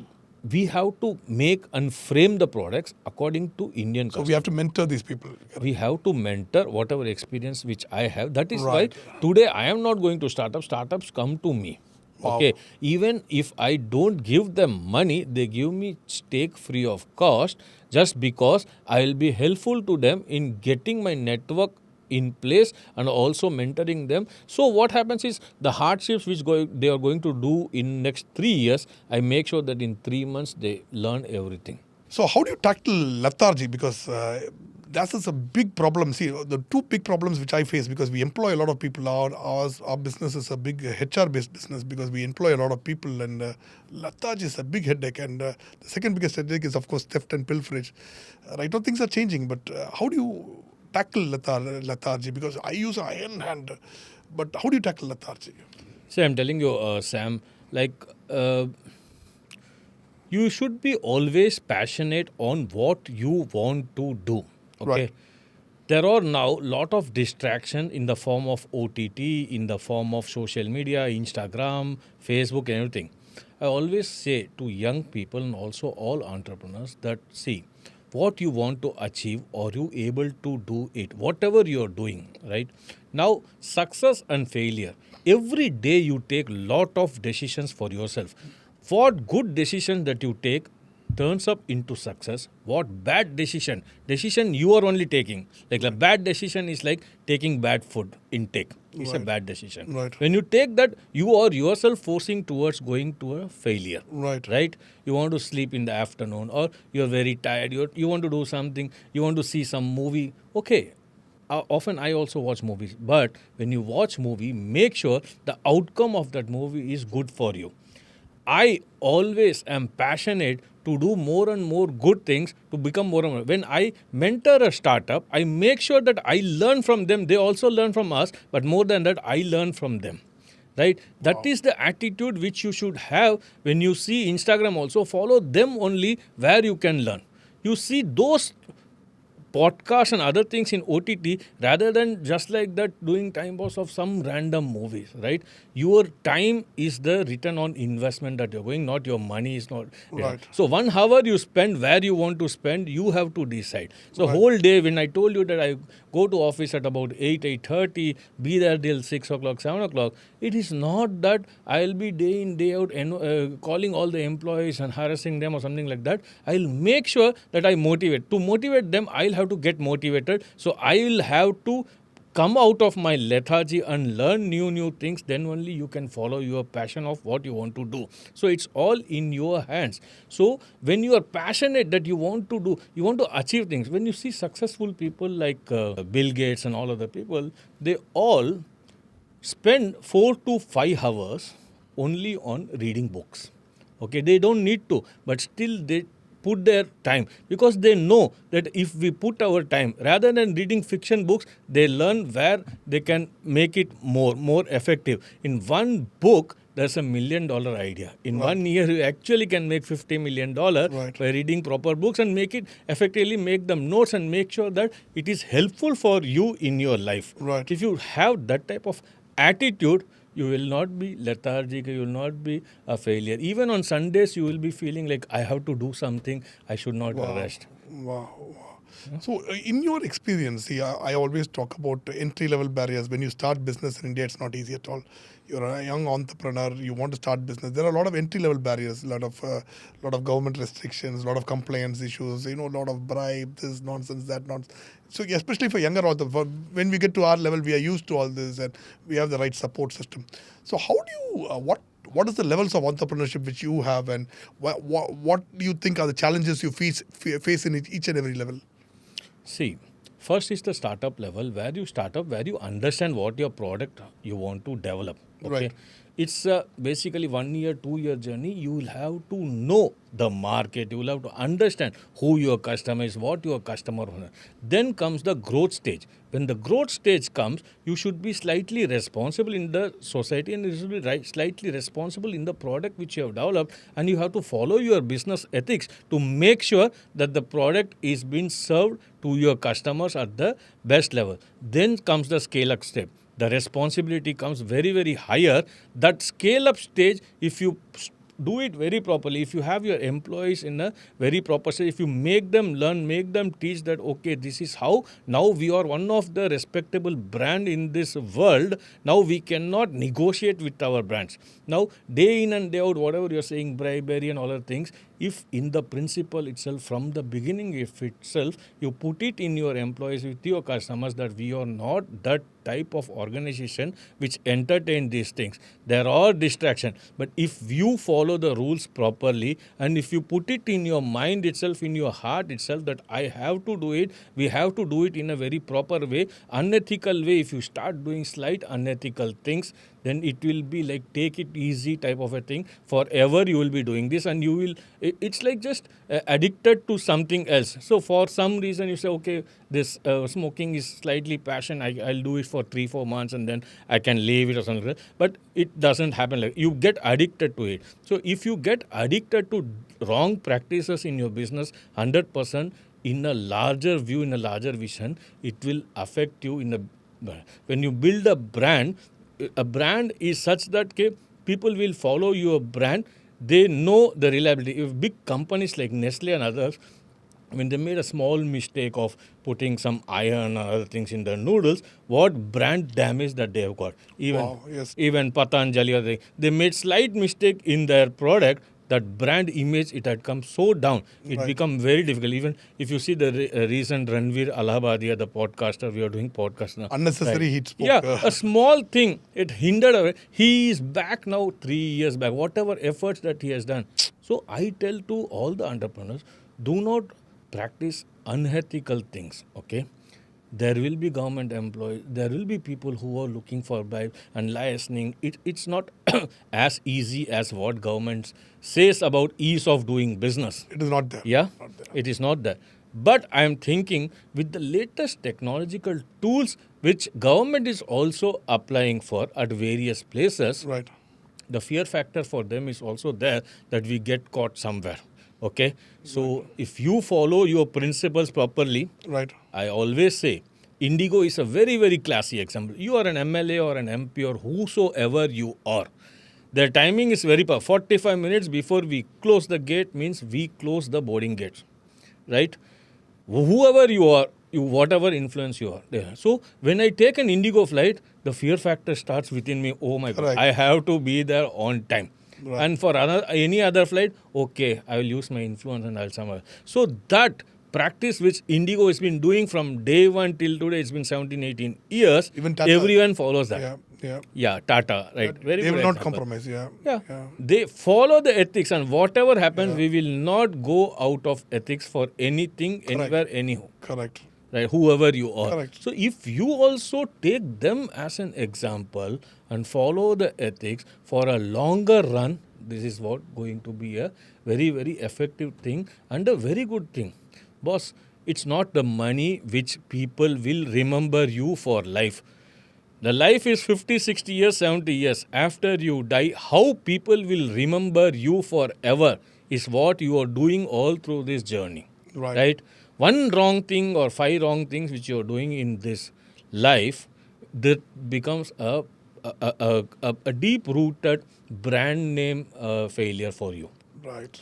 we have to make and frame the products according to Indian So customers. we have to mentor these people. We have to mentor whatever experience which I have. That is why today I am not going to startups. Startups come to me. Wow. Okay. Even if I don't give them money, they give me stake free of cost just because I will be helpful to them in getting my network in place and also mentoring them. So what happens is the hardships which they are going to do in next 3 years, I make sure that in 3 months they learn everything. So how do you tackle lethargy? Because that is a big problem. See, the two big problems which I face, because we employ a lot of people. Our business is a big HR-based business because we employ a lot of people, and lethargy is a big headache. And the second biggest headache is, of course, theft and pilferage. Right now, things are changing, but how do you tackle lethargy? Because I use an iron hand, but how do you tackle lethargy? See, I'm telling you, Sam, like you should be always passionate on what you want to do. Okay. Right. There are now a lot of distraction in the form of OTT, in the form of social media, Instagram, Facebook, and everything. I always say to young people and also all entrepreneurs that, see, what you want to achieve, are you able to do it? Whatever you're doing, right? Now, success and failure. Every day you take lot of decisions for yourself. What good decision that you take turns up into success. What bad decision you are only taking. Like a bad decision is like taking bad food intake. It's a bad decision. Right. When you take that, you are yourself forcing towards going to a failure. Right. You want to sleep in the afternoon or you're very tired. You want to do something. You want to see some movie. Okay. Often I also watch movies. But when you watch movie, make sure the outcome of that movie is good for you. I always am passionate to do more and more good things to become more and more. When I mentor a startup, I make sure that I learn from them. They also learn from us. But more than that, I learn from them. Right? That is the attitude which you should have when you see Instagram also. Follow them only where you can learn. You see those podcasts and other things in OTT rather than just like that doing time pass of some random movies, right? Your time is the return on investment that you're going, not your money is not. Right. So 1 hour you spend where you want to spend, you have to decide. So whole day, when I told you that I go to office at about 8:30, be there till 6 o'clock, 7 o'clock, it is not that I'll be day in, day out calling all the employees and harassing them or something like that. I'll make sure that I motivate. To motivate them, I'll have to get motivated. So I will have to come out of my lethargy and learn new things, then only you can follow your passion of what you want to do. So it's all in your hands. So when you are passionate that you want to do, you want to achieve things. When you see successful people like Bill Gates and all other people, they all spend 4 to 5 hours only on reading books. Okay, they don't need to, but still they put their time because they know that if we put our time rather than reading fiction books, they learn where they can make it more effective. In one book, there's $1 million idea. In 1 year, you actually can make $50 million by reading proper books and make it effectively, make them notes and make sure that it is helpful for you in your life. Right. If you have that type of attitude, you will not be lethargic, you will not be a failure. Even on Sundays, you will be feeling like, I have to do something, I should not rest. Wow. So, in your experience, see, I always talk about entry-level barriers. When you start business in India, it's not easy at all. You're a young entrepreneur, you want to start business. There are a lot of entry-level barriers, a lot of government restrictions, a lot of compliance issues, a lot of bribe, this nonsense, that nonsense. So, especially for younger entrepreneurs, when we get to our level, we are used to all this and we have the right support system. So, how do you, what is the levels of entrepreneurship which you have, and what do you think are the challenges you face in each and every level? See, first is the startup level where you start up, where you understand what your product you want to develop. Okay? Right. It's basically 1 year, 2 year journey. You will have to know the market. You will have to understand who your customer is, what your customer wants. Then comes the growth stage. When the growth stage comes, you should be slightly responsible in the society and you should be slightly responsible in the product which you have developed, and you have to follow your business ethics to make sure that the product is being served to your customers at the best level. Then comes the scale-up step. The responsibility comes very higher. That scale-up stage, if you do it very properly, if you have your employees in a very proper stage, if you make them learn, make them teach that, okay, this is how, now we are one of the respectable brand in this world, now we cannot negotiate with our brands. Now, day in and day out, whatever you're saying, bribery and all other things, if in the principle itself, from the beginning, if itself, you put it in your employees, with your customers, that we are not that type of organization which entertain these things. There are distractions. But if you follow the rules properly and if you put it in your mind itself, in your heart itself, that I have to do it, we have to do it in a very proper way, unethical way, if you start doing slight unethical things, then it will be like take it easy type of a thing. Forever you will be doing this and you will, it's like just addicted to something else. So for some reason you say, okay, this smoking is slightly passion, I'll do it for 3-4 months and then I can leave it or something like that. But it doesn't happen like you get addicted to it. So if you get addicted to wrong practices in your business 100%, in a larger view, in a larger vision, it will affect you in a, when you build a brand is such that people will follow your brand. They know the reliability. If big companies like Nestle and others, when they made a small mistake of putting some iron or other things in the noodles, what brand damage that they have got. Even Patanjali, they made slight mistake in their product, that brand image, it had come so down. It become very difficult. Even if you see the recent Ranveer Allahabadia, the podcaster, we are doing podcast now. Unnecessary heat spoke. Yeah, a small thing, it hindered away. He is back now 3 years back, whatever efforts that he has done. So I tell to all the entrepreneurs, do not practice unethical things, okay? There will be government employees, there will be people who are looking for bribe and licensing. It's not as easy as what government says about ease of doing business. It is not there. Yeah, it is not there. But I am thinking with the latest technological tools which government is also applying for at various places, Right. the fear factor for them is also there that we get caught somewhere. Okay, so if you follow your principles properly, Right. I always say Indigo is a very classy example. You are an MLA or an MP or whosoever you are. Their timing is very powerful. 45 minutes before we close the gate means we close the boarding gates, right? Whoever you are, whatever influence you are there. So when I take an Indigo flight, the fear factor starts within me. Oh my God, Right. I have to be there on time. And for any other flight, okay, I will use my influence and I'll somewhere. So that practice which Indigo has been doing from day one till today. It's been 17, 18 years. Even Tata, everyone follows that. Yeah. Tata, right? Very they good will not example. compromise. Yeah. They follow the ethics, and whatever happens, we will not go out of ethics for anything, anywhere, anyhow. Correct. Right, whoever you are. Correct. So if you also take them as an example and follow the ethics for a longer run, this is what going to be a very, very effective thing and a very good thing. Boss, it's not the money which people will remember you for life. The life is 50, 60 years, 70 years. After you die, how people will remember you forever is what you are doing all through this journey. Right? One wrong thing or 5 wrong things which you are doing in this life, that becomes a deep-rooted brand name failure for you.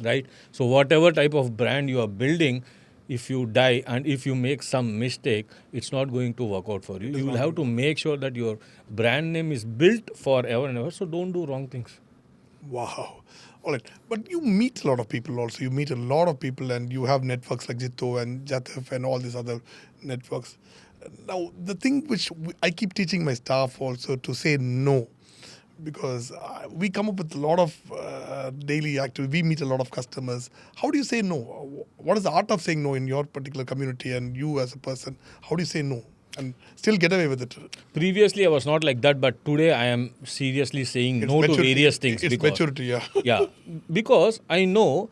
Right? So whatever type of brand you are building, if you die and if you make some mistake, it's not going to work out for you. You will have to make sure that your brand name is built forever and ever. So don't do wrong things. Wow. All right. But you meet a lot of people also. You meet a lot of people and you have networks like JITO and JATF and all these other networks. Now, the thing which I keep teaching my staff also to say no, because we come up with a lot of daily activity. We meet a lot of customers. How do you say no? What is the art of saying no in your particular community and you as a person? How do you say no and still get away with it? Previously, I was not like that, but today I am seriously saying no to various things. It's maturity, yeah. Yeah, because I know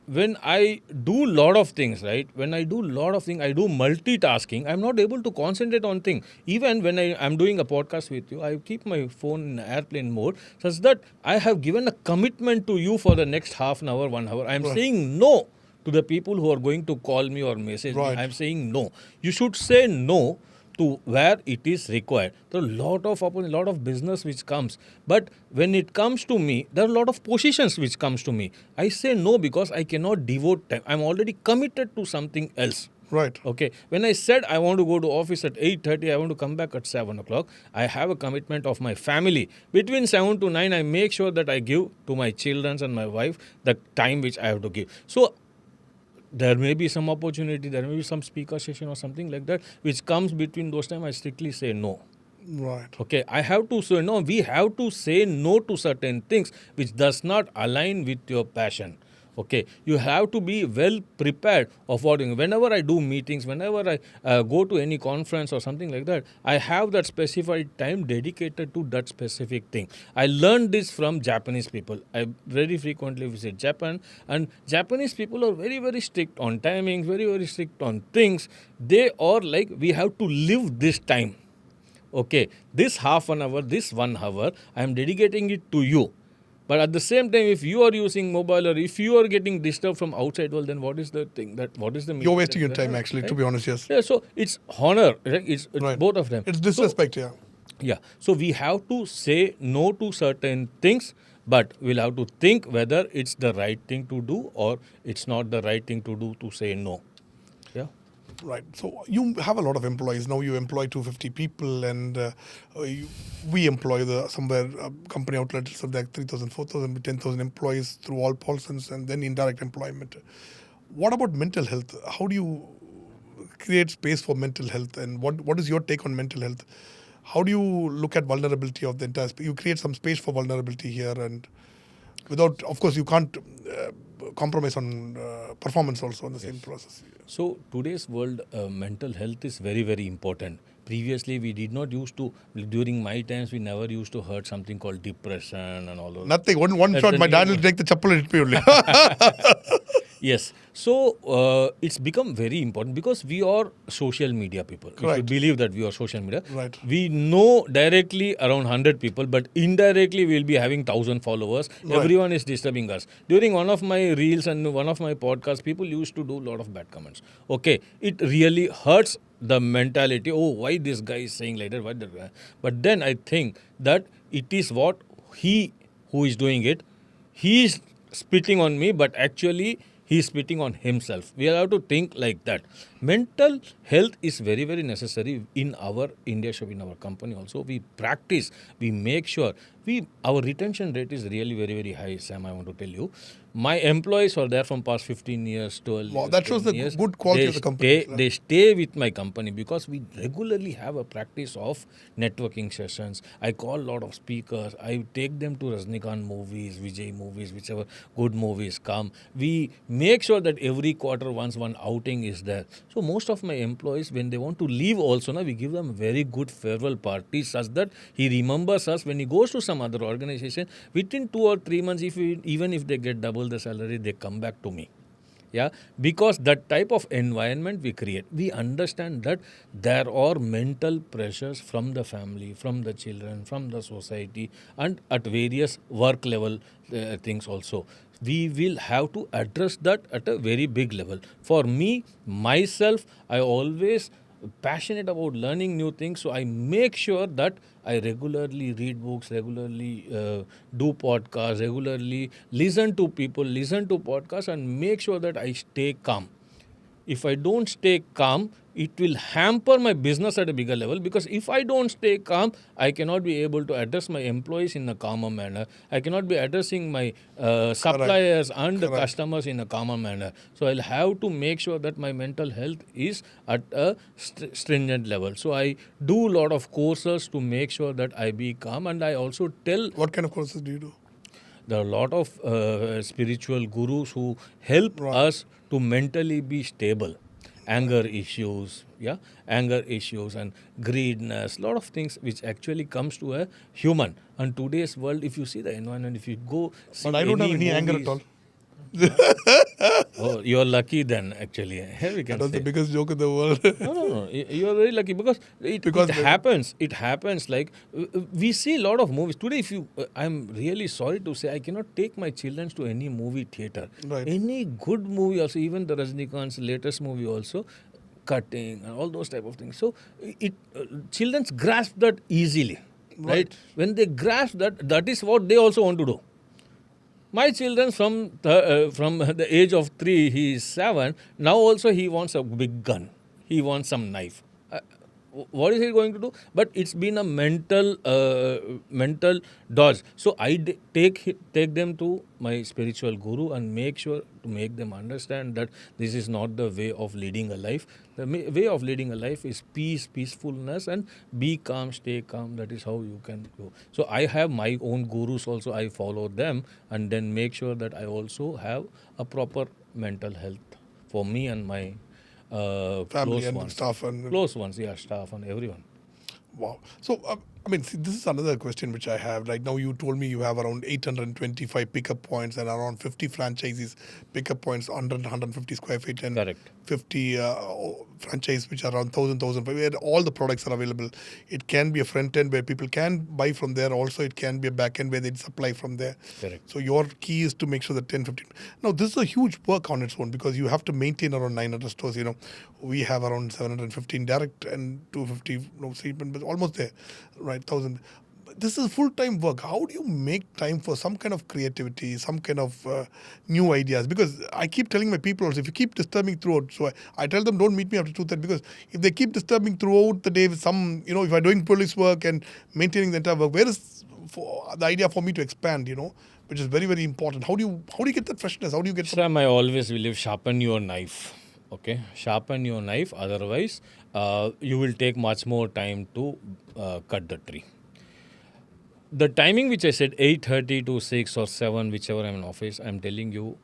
when I do lot of things, right? When I do lot of things, I do multitasking. I'm not able to concentrate on things. Even when I am doing a podcast with you, I keep my phone in airplane mode such that I have given a commitment to you for the next half an hour, 1 hour. I'm saying no to the people who are going to call me or message me. I'm saying no. You should say no to where it is required. There are a lot of business which comes. But when it comes to me, there are a lot of positions which comes to me. I say no because I cannot devote time. I'm already committed to something else. Right. Okay. When I said I want to go to office at 8:30, I want to come back at 7 o'clock, I have a commitment of my family. Between 7 to 9, I make sure that I give to my children and my wife the time which I have to give. So there may be some opportunity, there may be some speaker session or something like that, which comes between those times, I strictly say no. Right. Okay, I have to say no. We have to say no to certain things which does not align with your passion. Okay, you have to be well prepared of what. Whenever I do meetings, whenever I go to any conference or something like that, I have that specified time dedicated to that specific thing. I learned this from Japanese people. I very frequently visit Japan, and Japanese people are very, very strict on timings, very, very strict on things. They are like, we have to live this time. Okay, this half an hour, this 1 hour, I am dedicating it to you. But at the same time, if you are using mobile or if you are getting disturbed from outside world, then what is the thing? What is the meaning? You're wasting your time, actually, to be honest, yes. Yeah, so it's honor, right? It's both of them. It's disrespect, Yeah. So we have to say no to certain things, but we'll have to think whether it's the right thing to do or it's not the right thing to do to say no. Yeah. Right. So you have a lot of employees. Now you employ 250 people and we employ somewhere company outlets of like 3,000, 4,000, 10,000 employees through all Paulsons and then indirect employment. What about mental health? How do you create space for mental health and what is your take on mental health? How do you look at vulnerability of the entire space? You create some space for vulnerability here and without, of course, you can't compromise on performance also in the same process. So today's world, mental health is very, very important. Previously, we did not used to, during my times, we never used to heard something called depression and all those. Nothing. One shot, my dad will take the chappal and hit me only. Yes. So it's become very important because we are social media people. If you believe that we are social media, we know directly around 100 people, but indirectly we will be having 1,000 followers. Everyone is disturbing us. During one of my reels and one of my podcasts, people used to do a lot of bad comments. Okay, it really hurts the mentality. Oh, why this guy is saying like that? Why that guy? But then I think that it is what he who is doing it. He is spitting on me, but actually he is spitting on himself. We have to think like that. Mental health is very, very necessary in our India shop, in our company also. We practice, we make sure our retention rate is really very, very high, Sam, I want to tell you. My employees are there from past 15 years, 12 Wow, years, that shows 10 the years. good quality of the company. They stay with my company because we regularly have a practice of networking sessions. I call a lot of speakers. I take them to Rajnikant movies, Vijay movies, whichever good movies come. We make sure that every quarter once one outing is there. So most of my employees, when they want to leave also, we give them very good farewell party such that he remembers us when he goes to some other organization. Within 2 or 3 months, even if they get double the salary, they come back to me. Yeah, because that type of environment we create. We understand that there are mental pressures from the family, from the children, from the society, and at various work level things also. We will have to address that at a very big level. For me, myself, I always passionate about learning new things, so I make sure that I regularly read books, regularly do podcasts, regularly listen to people, listen to podcasts, and make sure that I stay calm. If I don't stay calm, it will hamper my business at a bigger level, because if I don't stay calm, I cannot be able to address my employees in a calmer manner. I cannot be addressing my suppliers and the customers in a calmer manner. So I'll have to make sure that my mental health is at a stringent level. So I do a lot of courses to make sure that I be calm, and I also tell. What kind of courses do you do? There are a lot of spiritual gurus who help us to mentally be stable. Anger issues, anger issues and greediness, lot of things which actually comes to a human. And today's world, if you see the environment, if you go see But I don't have any anger at all. Oh, you're lucky then, actually. We can That was say. the biggest joke in the world. No. You're very lucky because it happens. It happens. Like we see a lot of movies today. If you, I'm really sorry to say, I cannot take my children to any movie theater. Right. Any good movie also, even the Rajnikant's latest movie also, cutting and all those type of things. So it children grasp that easily, right? When they grasp that, that is what they also want to do. My children from the age of 3, he is 7. Now also he wants a big gun. He wants some knife. What is he going to do? But it's been a mental dodge. So I take them to my spiritual guru and make sure to make them understand that this is not the way of leading a life. The way of leading a life is peace, peacefulness, and be calm, stay calm. That is how you can go. So I have my own gurus also. I follow them and then make sure that I also have a proper mental health for me and my family close and ones. staff and Close ones, staff and everyone. Wow. So, I mean, see, this is another question which I have. Right now, you told me you have around 825 pickup points and around 50 franchises pickup points, 150 square feet, and Correct. 50 franchise which are around 1,000, where all the products are available. It can be a front end where people can buy from there. Also, it can be a back end where they supply from there. Correct. So your key is to make sure that 10, 15. Now, this is a huge work on its own because you have to maintain around 900 stores. You know, we have around 715 direct and 250 treatment, but almost there, right? 1,000. This is full-time work. How do you make time for some kind of creativity, some kind of new ideas? Because I keep telling my people also, if you keep disturbing throughout, so I tell them don't meet me after 2:30 because if they keep disturbing throughout the day with some, if I'm doing police work and maintaining the entire work, where is the idea for me to expand, which is very, very important. How do you get that freshness? How do you get Sam, I always believe sharpen your knife. Okay, sharpen your knife. Otherwise, you will take much more time to cut the tree. The timing which I said, 8:30 to 6 or 7, whichever I'm in office, I'm telling you,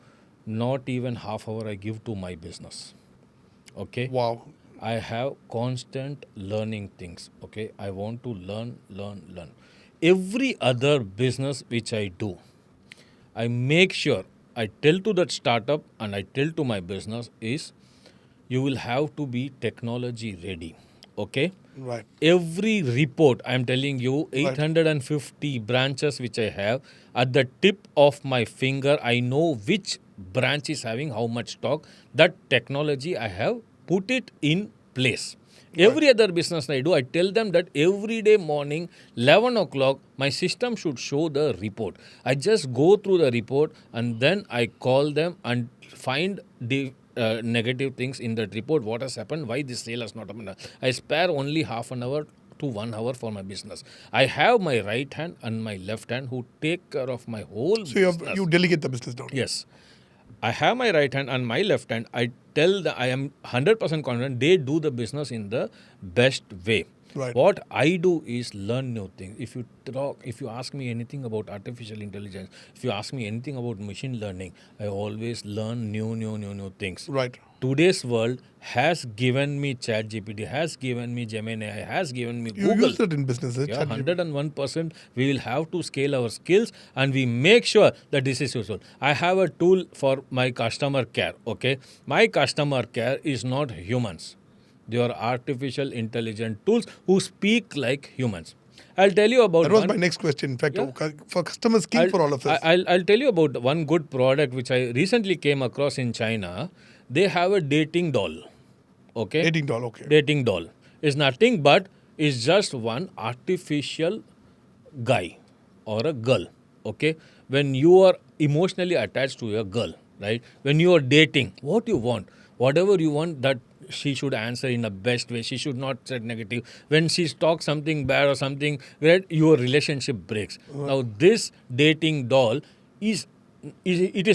not even half hour I give to my business. Okay? Wow. I have constant learning things. Okay? I want to learn. Every other business which I do, I make sure I tell to that startup and I tell to my business is, you will have to be technology ready. Okay? Right. Every report, I'm telling you, 850 branches which I have, at the tip of my finger, I know which branch is having how much stock. That technology I have put it in place. Every other business I do, I tell them that every day morning, 11 o'clock, my system should show the report. I just go through the report and then I call them and find the negative things in that report. What has happened? Why this sale has not happened? I spare only half an hour to 1 hour for my business. I have my right hand and my left hand who take care of my whole business. You delegate the business down. Yes. I have my right hand and my left hand. I tell that I am 100% confident they do the business in the best way. Right. What I do is learn new things. If you ask me anything about artificial intelligence, if you ask me anything about machine learning, I always learn new things. Right. Today's world has given me ChatGPT, has given me Gemini, has given me You Google. use it in business. Yeah, 101%. We will have to scale our skills and we make sure that this is useful. I have a tool for my customer care. Okay, my customer care is not humans. They are artificial intelligent tools who speak like humans. I'll tell you about That was my next question. In fact, for customers key for all of us. I'll tell you about one good product which I recently came across in China. They have a dating doll. Okay. Dating doll. Okay. Dating doll is nothing but is just one artificial guy or a girl. Okay. When you are emotionally attached to a girl, right? When you are dating, what you want, whatever you want, that she should answer in the best way. She should not say negative. When she talks something bad or something bad, your relationship breaks. Now, this dating doll is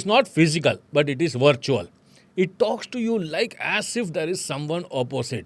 not physical, but it is virtual. It talks to you like as if there is someone opposite.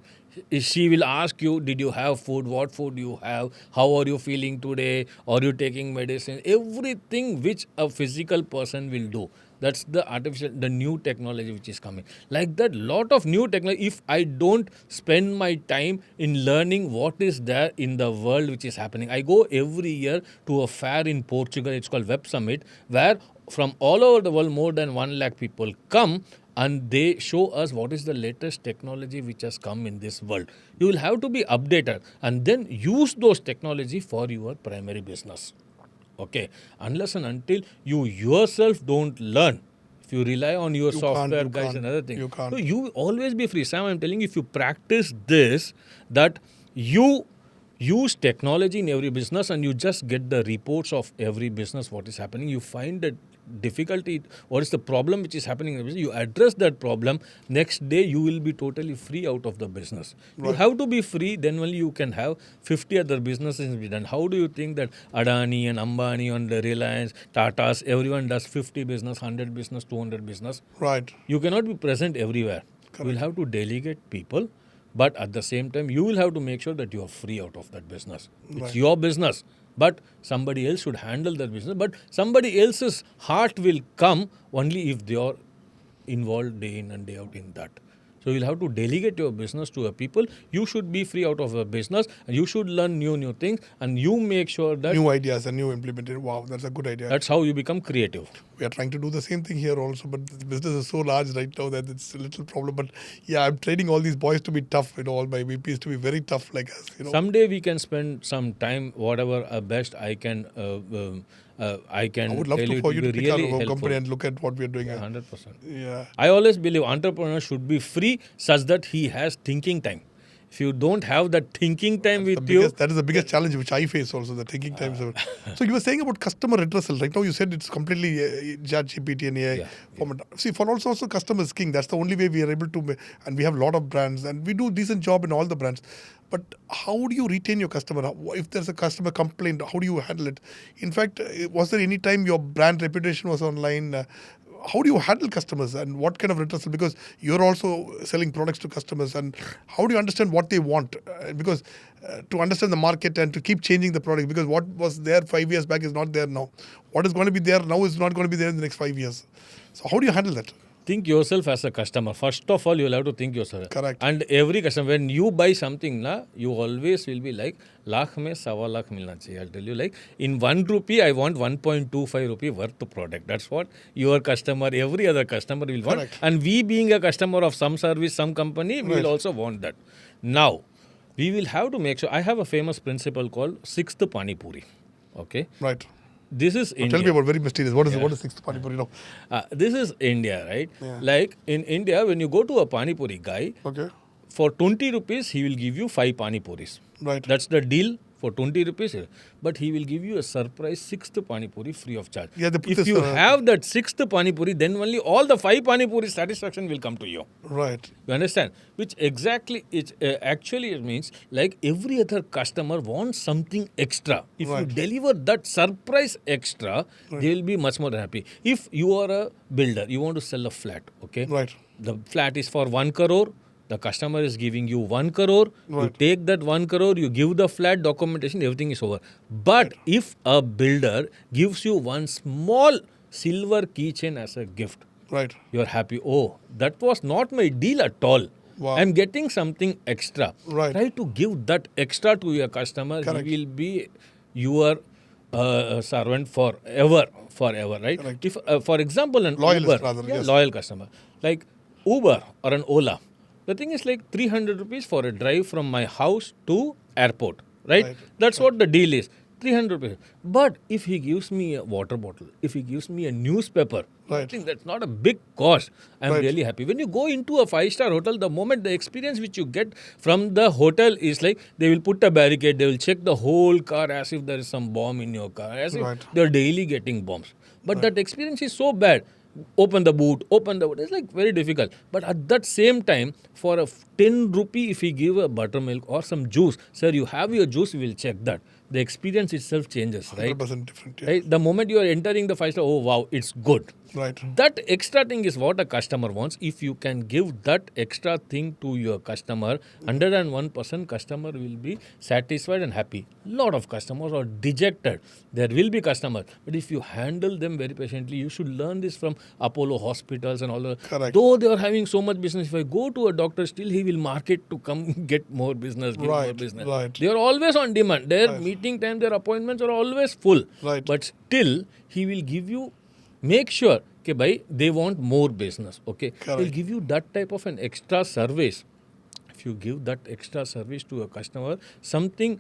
She will ask you, did you have food? What food you have? How are you feeling today? Are you taking medicine? Everything which a physical person will do. That's the new technology which is coming. Like that, lot of new technology. If I don't spend my time in learning what is there in the world which is happening. I go every year to a fair in Portugal. It's called Web Summit, where from all over the world, more than 1 lakh people come and they show us what is the latest technology which has come in this world. You will have to be updated and then use those technology for your primary business. Okay, unless and until you yourself don't learn, if you rely on your software guys and other things, you can't. So you will always be free. Sam, I'm telling you, if you practice this, that you use technology in every business and you just get the reports of every business, what is happening, you find that difficulty, what is the problem which is happening in the business, you address that problem, next day you will be totally free out of the business. Right. You have to be free, then only you can have 50 other businesses be done. How do you think that Adani and Ambani and the Reliance, Tatas, everyone does 50 business, 100 business, 200 business? Right. You cannot be present everywhere. Correct. You will have to delegate people, but at the same time, you will have to make sure that you are free out of that business. It's right. Your business. But somebody else should handle that business. But somebody else's heart will come only if they are involved day in and day out in that. So you'll have to delegate your business to a people. You should be free out of a business and you should learn new things and you make sure that... New ideas and new implemented. Wow, that's a good idea. That's how you become creative. We are trying to do the same thing here also, but the business is so large right now that it's a little problem. But yeah, I'm training all these boys to be tough, all my VPs to be very tough like us. Someday we can spend some time, whatever best I can... I would love for you to pick really our company and look at what we are doing. 100%. Yeah. I always believe entrepreneur should be free such that he has thinking time. If you don't have that thinking time with you... That is the biggest challenge which I face also, the thinking time. So you were saying about customer redressal. Right now you said it's completely ChatGPT and AI format. See, for also customer is king. That's the only way we are able to... And we have a lot of brands and we do a decent job in all the brands. But how do you retain your customer? If there's a customer complaint, how do you handle it? In fact, was there any time your brand reputation was online? How do you handle customers and what kind of redressal? Because you're also selling products to customers, and how do you understand what they want? Because to understand the market and to keep changing the product, because what was there 5 years back is not there now. What is going to be there now is not going to be there in the next 5 years. So how do you handle that? Think yourself as a customer. First of all, you'll have to think yourself. Correct. And every customer, when you buy something, you always will be like, lakh mein sawa lakh milna chahiye. I'll tell you, like, in 1 rupee, I want 1.25 rupee worth of product. That's what your customer, every other customer will want. Correct. And we being a customer of some service, some company, we will also want that. Now, we will have to make sure, I have a famous principle called 6th pani-puri. Okay? Right. This is India. Tell me about very mysterious. What is 6th pani-puri? This is India, right? Yeah. Like in India, when you go to a pani-puri guy, okay, for 20 rupees, he will give you 5 pani-puris. Right. That's the deal for 20 rupees. But he will give you a surprise 6th pani-puri free of charge. Yeah, they put If this, you have that 6th pani-puri, then only all the 5 pani-puri satisfaction will come to you. Right. You understand? Which exactly it actually it means like every other customer wants something extra. If you deliver that surprise extra, they will be much more happy. If you are a builder, you want to sell a flat, okay? Right. The flat is for 1 crore. The customer is giving you 1 crore. You take that 1 crore, you give the flat documentation, everything is over. But if a builder gives you one small silver keychain as a gift, Right. you're happy. Oh, that was not my deal at all. Wow. I'm getting something extra. Right. Try to give that extra to your customer. Correct. He will be your servant forever, right? Correct. If, for example, an Loyalist Uber, rather, yes. loyal customer, like Uber or an Ola, the thing is like 300 rupees for a drive from my house to airport, right? That's what the deal is. 300 rupees. But if he gives me a water bottle, if he gives me a newspaper, I think that's not a big cost. I'm really happy. When you go into a 5-star hotel, the moment the experience which you get from the hotel is like they will put a barricade, they will check the whole car as if there is some bomb in your car, as if they're daily getting bombs. But that experience is so bad. Open the boot. It's like very difficult. But at that same time, for a 10 rupee, if we give a buttermilk or some juice, sir, you have your juice, we will check that. The experience itself changes, right? 100% different. Yeah. Right? The moment you are entering the 5-star, oh wow, it's good. Right. That extra thing is what a customer wants. If you can give that extra thing to your customer, 101% customer will be satisfied and happy. Lot of customers are dejected. There will be customers. But if you handle them very patiently, you should learn this from Apollo hospitals and all that. Correct. Though they are having so much business, if I go to a doctor, still he will market to come get more business, give more business. Right. They are always on demand. Their meeting time, their appointments are always full. Right. But still, he will give you, make sure that they want more business. Okay, Correct. he'll give you that type of an extra service. If you give that extra service to a customer, something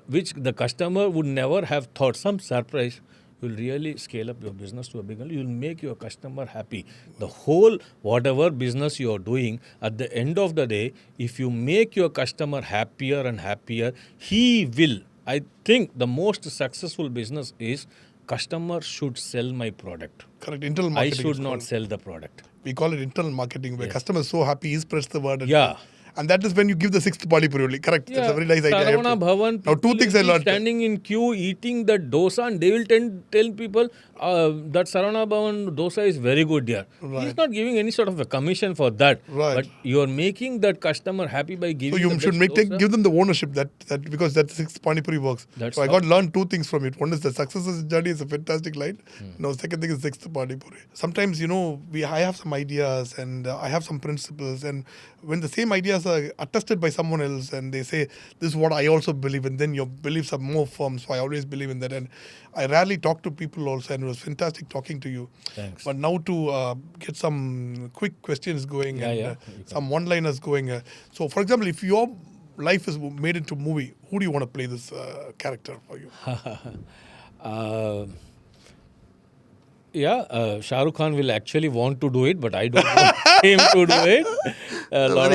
which the customer would never have thought, some surprise, you'll really scale up your business to a big level. You'll make your customer happy. The whole, whatever business you're doing, at the end of the day, if you make your customer happier and happier, he will. I think the most successful business is customer should sell my product. Correct. Internal I marketing. should not sell the product. We call it internal marketing, where customer is so happy, he spreads the word. And that is when you give the 6th pani-puri only. Correct. That's a very nice idea. Saravana Bhavan, Now, 2 things I learned. Standing in queue, eating that dosa, and they will tell people that Saravana Bhavan dosa is very good here. He's not giving any sort of a commission for that. But you are making that customer happy by giving. So you should give them the ownership that because that 6th pani-puri works. So I learned 2 things from it. One is the success journey is a fantastic line. Now, second thing is 6th pani-puri. Sometimes, I have some ideas and I have some principles, and when the same ideas are attested by someone else and they say, this is what I also believe in, then your beliefs are more firm. So I always believe in that. And I rarely talk to people also, and it was fantastic talking to you. Thanks. But now to get some quick questions going and some one-liners going. So, for example, if your life is made into a movie, who do you want to play this character for you? Shah Rukh Khan will actually want to do it, but I don't want him to do it. A lot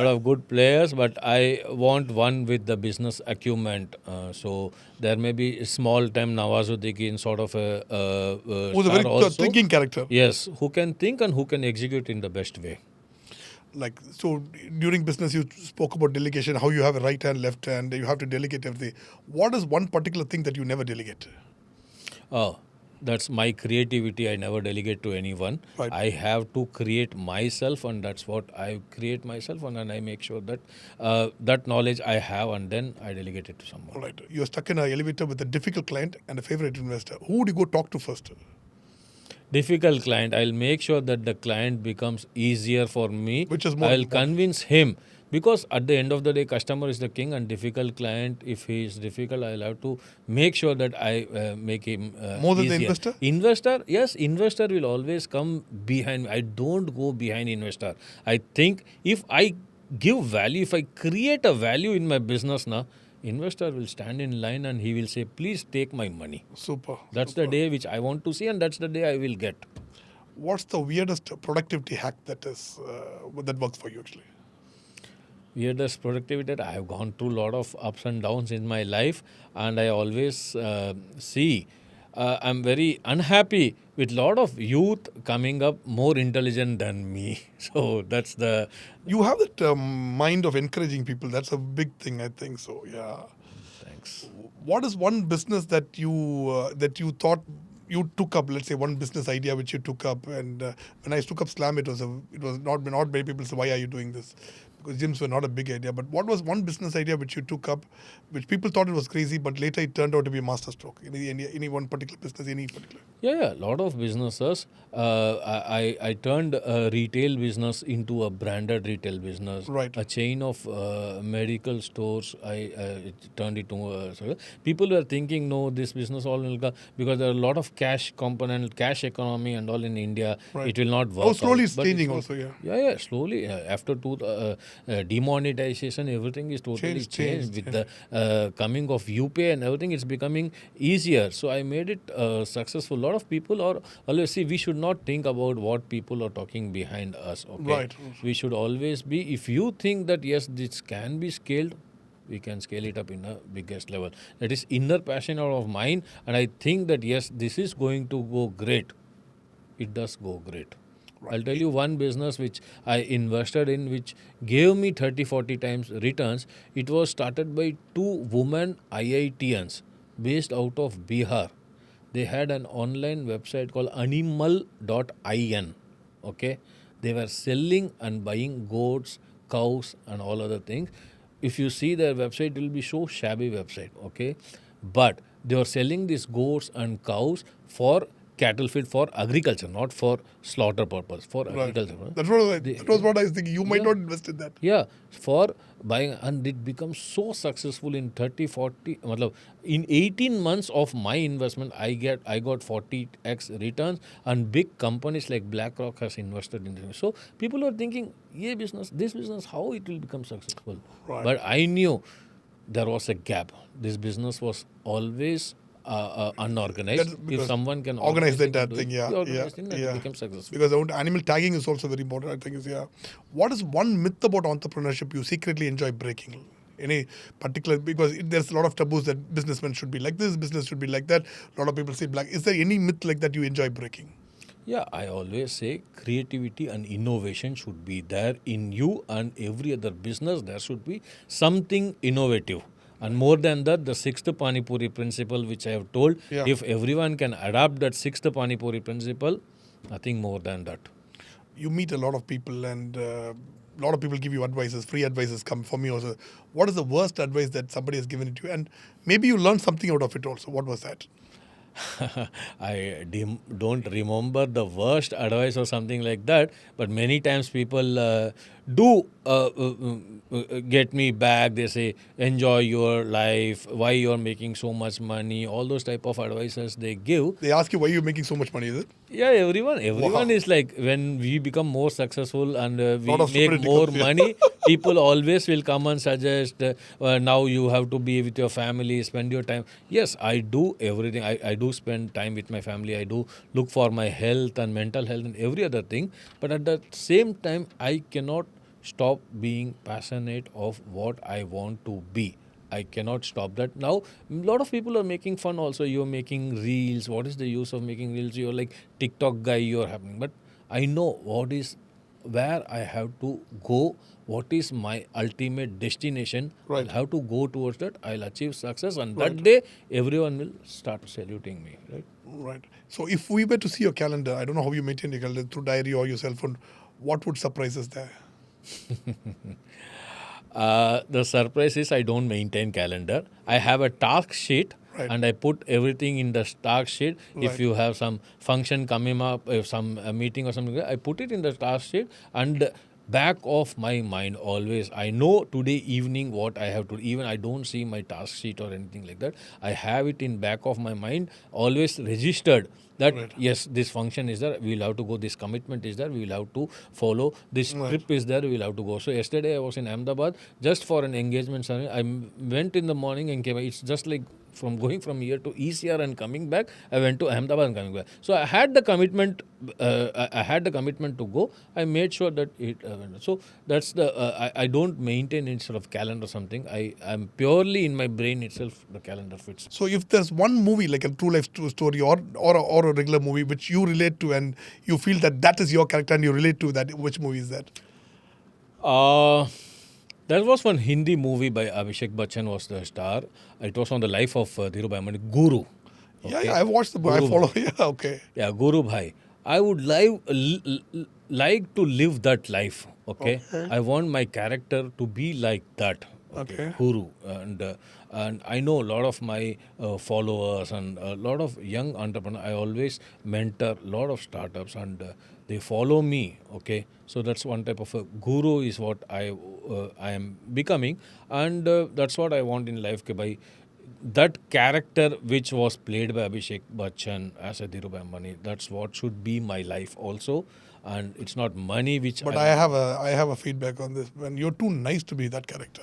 of good players, but I want one with the business acumen. So there may be small time Nawazuddin sort of a who's a very thinking character. Yes, who can think and who can execute in the best way. So during business, you spoke about delegation, how you have a right hand, left hand, you have to delegate everything. What is one particular thing that you never delegate? Oh, that's my creativity. I never delegate to anyone. Right. I have to create myself, and that's what I create myself, and then I make sure that that knowledge I have, and then I delegate it to someone. All right. You're stuck in an elevator with a difficult client and a favorite investor. Who would you go talk to first? Difficult client. I'll make sure that the client becomes easier for me. Which is more I'll important? convince him. Because at the end of the day, customer is the king, and difficult client, if he is difficult, I'll have to make sure that I make him more than easier. the investor? Investor, yes, investor will always come behind me. I don't go behind investor. I think if I give value, if I create a value in my business now, investor will stand in line and he will say, please take my money. Super. That's the day which I want to see, and that's the day I will get. What's the weirdest productivity hack that works for you actually? Weirdest productivity that I have gone through a lot of ups and downs in my life, and I always see I'm very unhappy with a lot of youth coming up more intelligent than me. So that's the You have that mind of encouraging people. That's a big thing, I think. So yeah. thanks. What is one business that you thought you took up? Let's say one business idea which you took up, and when I took up Slam, it was not many people say, why are you doing this? Because gyms were not a big idea. But what was one business idea which you took up, which people thought it was crazy, but later it turned out to be a masterstroke? Any one particular business, any particular? Yeah, a lot of businesses. I turned a retail business into a branded retail business. Right. A chain of medical stores. I turned it to. People were thinking, no, this business all will go because there are a lot of cash component, cash economy, and all in India. Right. It will not work. Oh, slowly out. it's But changing not- also, yeah. Yeah, slowly. After demonetization, everything is totally changed. With the coming of UPI and everything, it's becoming easier. So I made it successful. A lot of people are always see we should not think about what people are talking behind us. Okay, Right. we should always be. If you think that yes, this can be scaled, we can scale it up in a biggest level. That is inner passion out of mine, and I think that yes, this is going to go great. It does go great. I'll tell you one business which I invested in which gave me 30-40 times returns. It was started by two women IITians based out of Bihar. They had an online website called animal.in. Okay, they were selling and buying goats, cows, and all other things. If you see their website, it will be so shabby website. Okay, but they were selling these goats and cows for cattle feed for agriculture, not for slaughter purpose, for Right. agriculture. That was what I was thinking. You might Yeah. not invest in that. Yeah, for buying, and it becomes so successful in 30, 40, matlab, in 18 months of my investment, I got 40x returns, and big companies like BlackRock has invested in it. So people are thinking, this business, how it will become successful? Right. But I knew there was a gap. This business was always unorganized. That's If because someone can organize that and do thing, it, yeah, the yeah, organization and yeah. it becomes successful. Because animal tagging is also very important, I think. What is one myth about entrepreneurship you secretly enjoy breaking? Any particular, because there's a lot of taboos that businessmen should be like this, business should be like that. A lot of people say black. Is there any myth like that you enjoy breaking? Yeah, I always say creativity and innovation should be there in you and every other business. There should be something innovative. And more than that, the sixth pani-puri principle, which I have told, Yeah. if everyone can adopt that sixth pani-puri principle, nothing more than that. You meet a lot of people, and a lot of people give you advices. Free advices come for me also. What is the worst advice that somebody has given it to you? And maybe you learned something out of it also. What was that? I don't remember the worst advice or something like that, but many times people do get me back. They say, enjoy your life, why you're making so much money, all those type of advices they give. They ask you why you're making so much money, is it? Yeah, everyone Wow. is like, when we become more successful and we Lot of make stupidity more comes, yeah. money, people always will come and suggest, now you have to be with your family, spend your time. Yes, I do everything. I do spend time with my family. I do look for my health and mental health and every other thing. But at the same time, I cannot stop being passionate of what I want to be. I cannot stop that. Now, a lot of people are making fun also. You're making reels. What is the use of making reels? You're like TikTok guy, you're happening. But I know where I have to go, what is my ultimate destination. Right. I'll have to go towards that. I'll achieve success. And Right. that day, everyone will start saluting me. Right? Right. So if we were to see your calendar, I don't know how you maintain your calendar, through diary or your cell phone, what would surprise us there? The surprise is I don't maintain calendar. I have a task sheet. Right. And I put everything in the task sheet. Right. If you have some function coming up, if some meeting or something, I put it in the task sheet. And back of my mind always, I know today evening what I have to. Even I don't see my task sheet or anything like that. I have it in back of my mind, always registered. That Right. yes, this function is there. We will have to go. This commitment is there. We will have to follow. This Right. trip is there. We will have to go. So yesterday I was in Ahmedabad just for an engagement ceremony. I went in the morning and came. It's just like from going from here to ECR and coming back. I went to Ahmedabad and coming back. So I had the commitment. I had the commitment to go. I made sure that it. So that's the. I don't maintain any sort of calendar or something. I'm purely in my brain itself. The calendar fits. So if there's one movie like a true life story or a regular movie which you relate to and you feel that is your character and you relate to that, which movie is that? There was one Hindi movie by Abhishek Bachchan was the star. It was on the life of Dhirubhai Ambani, Guru. Yeah, I watched the movie. I follow. Yeah, okay. Yeah, Guru Bhai. I would like to live that life. Okay? I want my character to be like that. Okay. Guru. And I know a lot of my followers and a lot of young entrepreneurs. I always mentor a lot of startups and they follow me. Okay? So that's one type of a guru is what I am becoming. And that's what I want in life. By that character which was played by Abhishek Bachchan as a Dhirubhai Ambani, that's what should be my life also. And it's not money which. But I have a feedback on this. When you're too nice to be that character.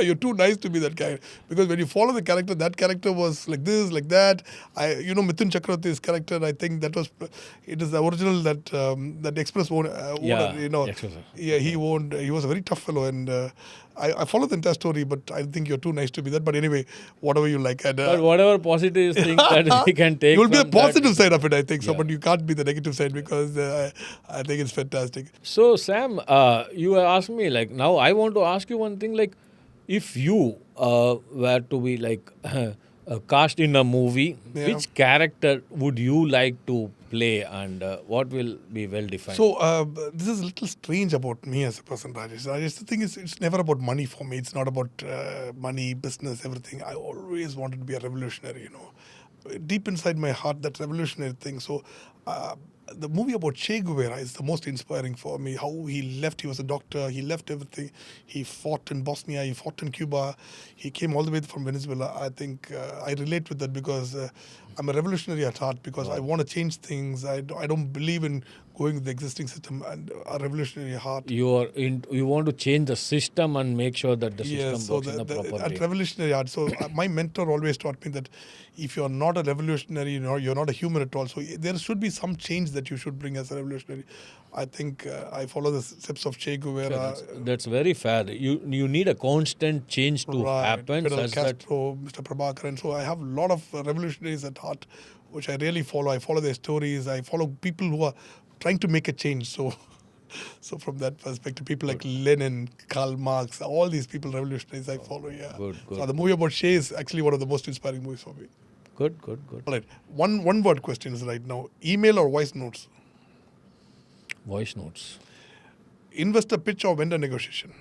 You're too nice to be that character because when you follow the character, that character was like this, like that. Mithun Chakravarti's character. I think it is the original that Express owner. Yeah, he owned. He was a very tough fellow, and I follow the entire story. But I think you're too nice to be that. But anyway, whatever you like. And, but whatever positive things that we can take. You'll be the positive side of it, I think. So, but you can't be the negative side because I think it's fantastic. So, Sam, you asked me like now I want to ask you one thing like if you were to be like cast in a movie, which character would you like to play and what will be well defined? So, this is a little strange about me as a person, Rajesh. Rajesh, the thing is, it's never about money for me. It's not about money, business, everything. I always wanted to be a revolutionary, Deep inside my heart, that revolutionary thing. So, the movie about Che Guevara is the most inspiring for me. How he left, he was a doctor, he left everything. He fought in Bosnia, he fought in Cuba, he came all the way from Venezuela. I think I relate with that because I'm a revolutionary at heart because I want to change things. I don't believe in going with the existing system and a revolutionary heart. You want to change the system and make sure that the system works in a proper way. At revolutionary heart. So my mentor always taught me that if you're not a revolutionary, you're not a human at all. So there should be some change that you should bring as a revolutionary. I think I follow the steps of Che Guevara. That's very fair. You need a constant change to happen. Fidel Castro, Mr. Prabhakaran. So I have a lot of revolutionaries at heart, which I really follow. I follow their stories. I follow people who are trying to make a change. So from that perspective, people like Lenin, Karl Marx, all these people, revolutionaries, I follow. Yeah. Good. So the movie about Che is actually one of the most inspiring movies for me. Good. All right. One word questions right now. Email or voice notes? Voice notes. Investor pitch or vendor negotiation?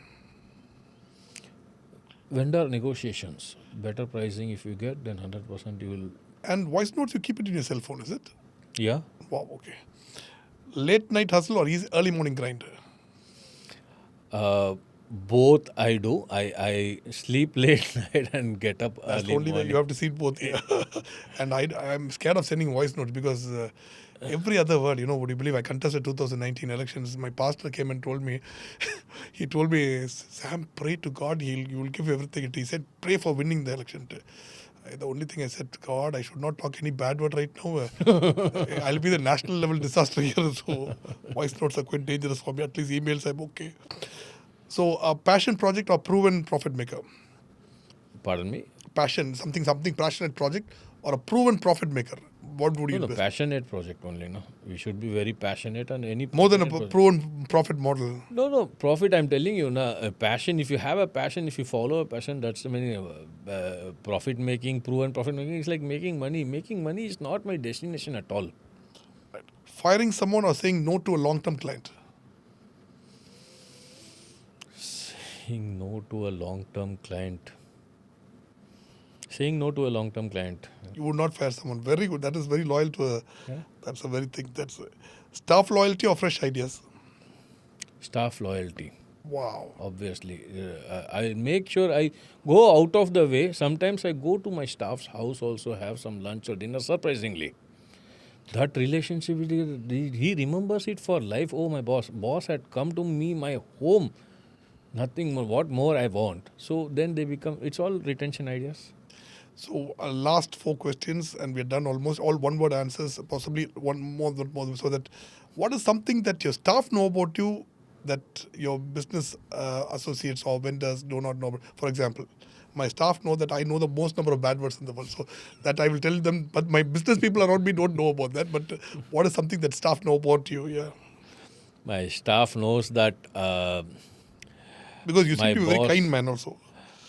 Vendor negotiations. Better pricing if you get, then 100% you will. And voice notes, you keep it in your cell phone, is it? Yeah. Wow, okay. Late night hustle or early morning grind? Both I do. I sleep late night and get up That's early only morning. way you have to see both. Yeah. And I'm scared of sending voice notes because every other word, would you believe I contested 2019 elections? My pastor came and told me, he told me, Sam, pray to God, he will give you everything. He said, pray for winning the election. The only thing I said, God, I should not talk any bad word right now. I'll be the national level disaster here. So voice notes are quite dangerous for me. At least emails, I'm okay. So a passion project or proven profit maker? Pardon me? Passion, something passionate project or a proven profit maker? What would you No, invest? passionate project only. No, we should be very passionate and any More than a passionate proven profit model. No, profit. I'm telling you, a passion. If you have a passion, if you follow a passion, that's the meaning. Profit making, proven profit making is like making money. Making money is not my destination at all. Right. Firing someone or saying no to a long-term client? Saying no to a long-term client. Saying no to a long-term client. You would not fire someone. Very good. That is very loyal to that's a very thing. That's staff loyalty or fresh ideas? Staff loyalty. Wow. Obviously. I make sure I go out of the way. Sometimes I go to my staff's house also, have some lunch or dinner, surprisingly. That relationship, he remembers it for life. Oh, my boss had come to me, my home. Nothing more. What more I want? So then they become, it's all retention ideas. So last 4 questions, and we're done almost all one-word answers, possibly one more, so that what is something that your staff know about you that your business associates or vendors do not know about? For example, my staff know that I know the most number of bad words in the world, so that I will tell them, but my business people around me don't know about that. But what is something that staff know about you? Yeah. My staff knows that Because you my seem to be a very boss, kind man also.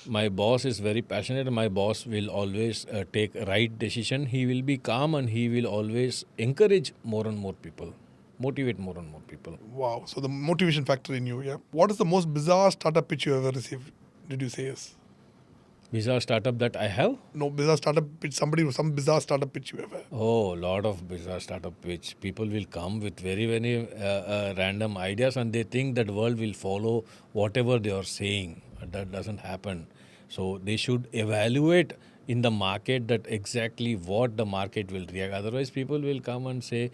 my boss is very passionate. My boss will always take right decision. He will be calm and he will always encourage more and more people, motivate more and more people. Wow. So the motivation factor in you, yeah. What is the most bizarre startup pitch you ever received? Did you say yes? Bizarre startup that I have? No, bizarre startup pitch, some bizarre startup pitch you ever. Oh, lot of bizarre startup which people will come with very, very random ideas and they think that world will follow whatever they are saying. That doesn't happen. So they should evaluate in the market that exactly what the market will react. Otherwise, people will come and say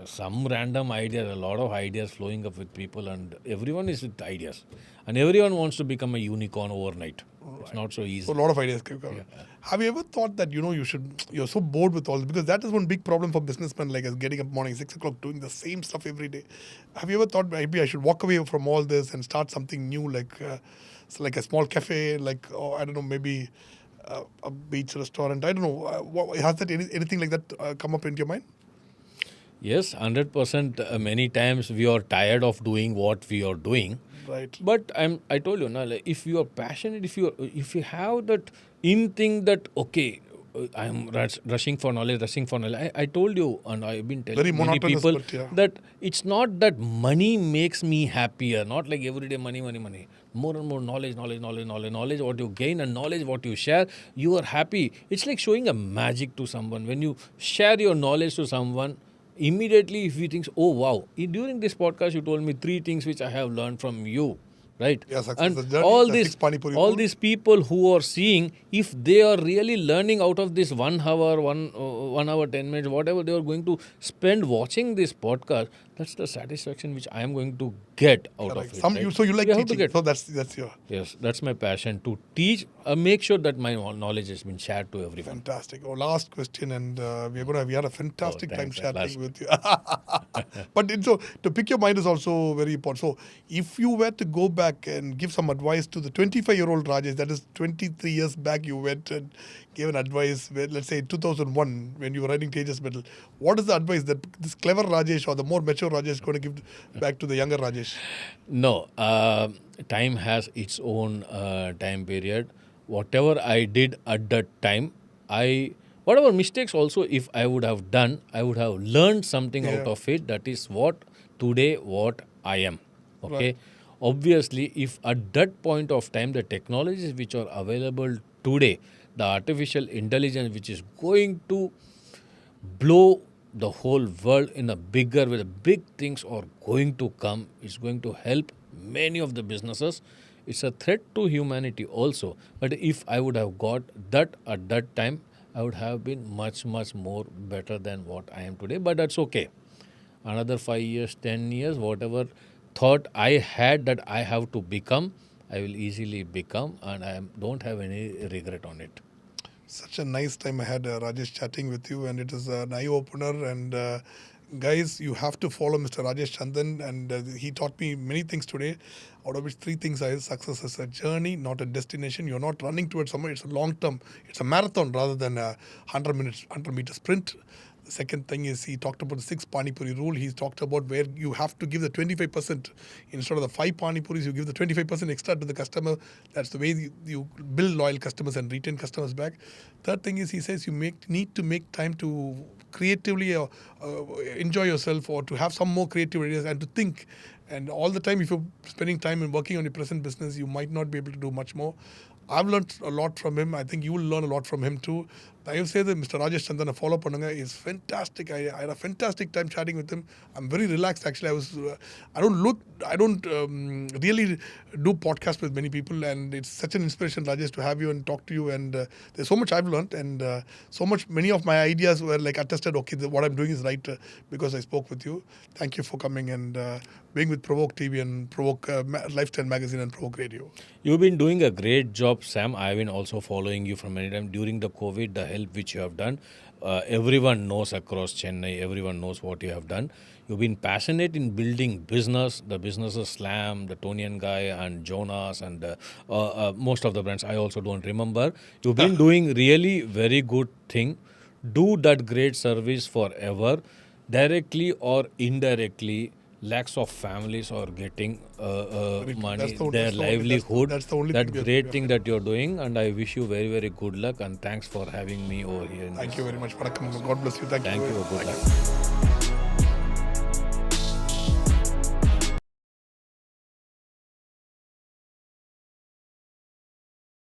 some random ideas, a lot of ideas flowing up with people, and everyone is with ideas, and everyone wants to become a unicorn overnight. It's not so easy. So a lot of ideas can come. Have you ever thought that you're so bored with all this? Because that is one big problem for businessmen like us, getting up morning 6 o'clock doing the same stuff every day. Have you ever thought maybe I should walk away from all this and start something new, like a small cafe, like, or I don't know, maybe a beach restaurant? I don't know. Has that anything like that come up into your mind? Yes, 100%. Many times we are tired of doing what we are doing. Right. But I told you, like, if you are passionate, if you have that in thing that okay, I'm rushing for knowledge. I told you, and I've been telling Very many monotonous, people but yeah. that it's not that money makes me happier. Not like every day money. More and more knowledge. What you gain and knowledge what you share, you are happy. It's like showing a magic to someone when you share your knowledge to someone. Immediately, if he thinks, oh wow, during this podcast you told me 3 things which I have learned from you, right? Yeah, success, And the journey, all the these 6 pani-puri all rule. these people who are seeing, if they are really learning out of this 1 hour 10 minutes, whatever they are going to spend watching this podcast, that's the satisfaction which I am going to get out of it. Right? So you like We have to teaching. get- So that's your Yes, that's my passion, to teach, make sure that my knowledge has been shared to everyone. fantastic. Oh, last question, and we had a fantastic time thanks. chatting with you. But so to pick your mind is also very important. So if you were to go back and give some advice to the 25-year-old Rajesh, that is 23 years back, you went and gave an advice, let's say 2001, when you were writing Tejas Medal, what is the advice that this clever Rajesh or the more mature Rajesh is going to give back to the younger Rajesh? No, time has its own time period. Whatever I did at that time, whatever mistakes also, if I would have done, I would have learned something out Yeah. of it. That is what I am. Okay. Right. Obviously, if at that point of time the technologies which are available today, the artificial intelligence which is going to blow the whole world in a bigger way, the big things are going to come. It's going to help many of the businesses. It's a threat to humanity also. But if I would have got that at that time, I would have been much, much more better than what I am today. But that's okay. Another 5 years, 10 years, whatever thought I had that I have to become, I will easily become, and I don't have any regret on it. Such a nice time I had, Rajesh, chatting with you, and it is an eye-opener. And guys, you have to follow Mr. Rajesh Chandan, and he taught me many things today, out of which 3 things are: success is a journey, not a destination. You're not running towards somewhere. It's a long-term. It's a marathon rather than a 100-meter sprint. The second thing is he talked about the 6 pani-puri rule. He's talked about where you have to give the 25%. Instead of the 5 pani-puris, you give the 25% extra to the customer. That's the way you build loyal customers and retain customers back. Third thing is he says you need to make time to creatively enjoy yourself, or to have some more creative ideas and to think. And all the time, if you're spending time and working on your present business, you might not be able to do much more. I've learned a lot from him. I think you will learn a lot from him too. தயவு செய்து mister Rajesh சந்தனை follow பண்ணுங்க. Is fantastic. I had a fantastic time chatting with him. I'm very relaxed actually. I don't really do podcasts with many people, and it's such an inspiration, Rajesh, to have you and talk to you. And there's so much I've learned, and many of my ideas were like attested. Okay, what I'm doing is right because I spoke with you. Thank you for coming and being with Provoke TV and Provoke Lifestyle Magazine and Provoke Radio. You've been doing a great job, Sam. I've been also following you from many time during the COVID, the help which you have done. Everyone knows across Chennai, everyone knows what you have done. You've been passionate in building business, the businesses Slam, the Tonian guy and Jonas and most of the brands I also don't remember. You've been doing really very good thing. Do that great service forever, directly or indirectly. Lakhs of families are getting money, their livelihood. That's the only that thing great thing that you're doing, and I wish you very, very good luck, and thanks for having me over here. Thank you very much. God bless you. Thank you. Good luck.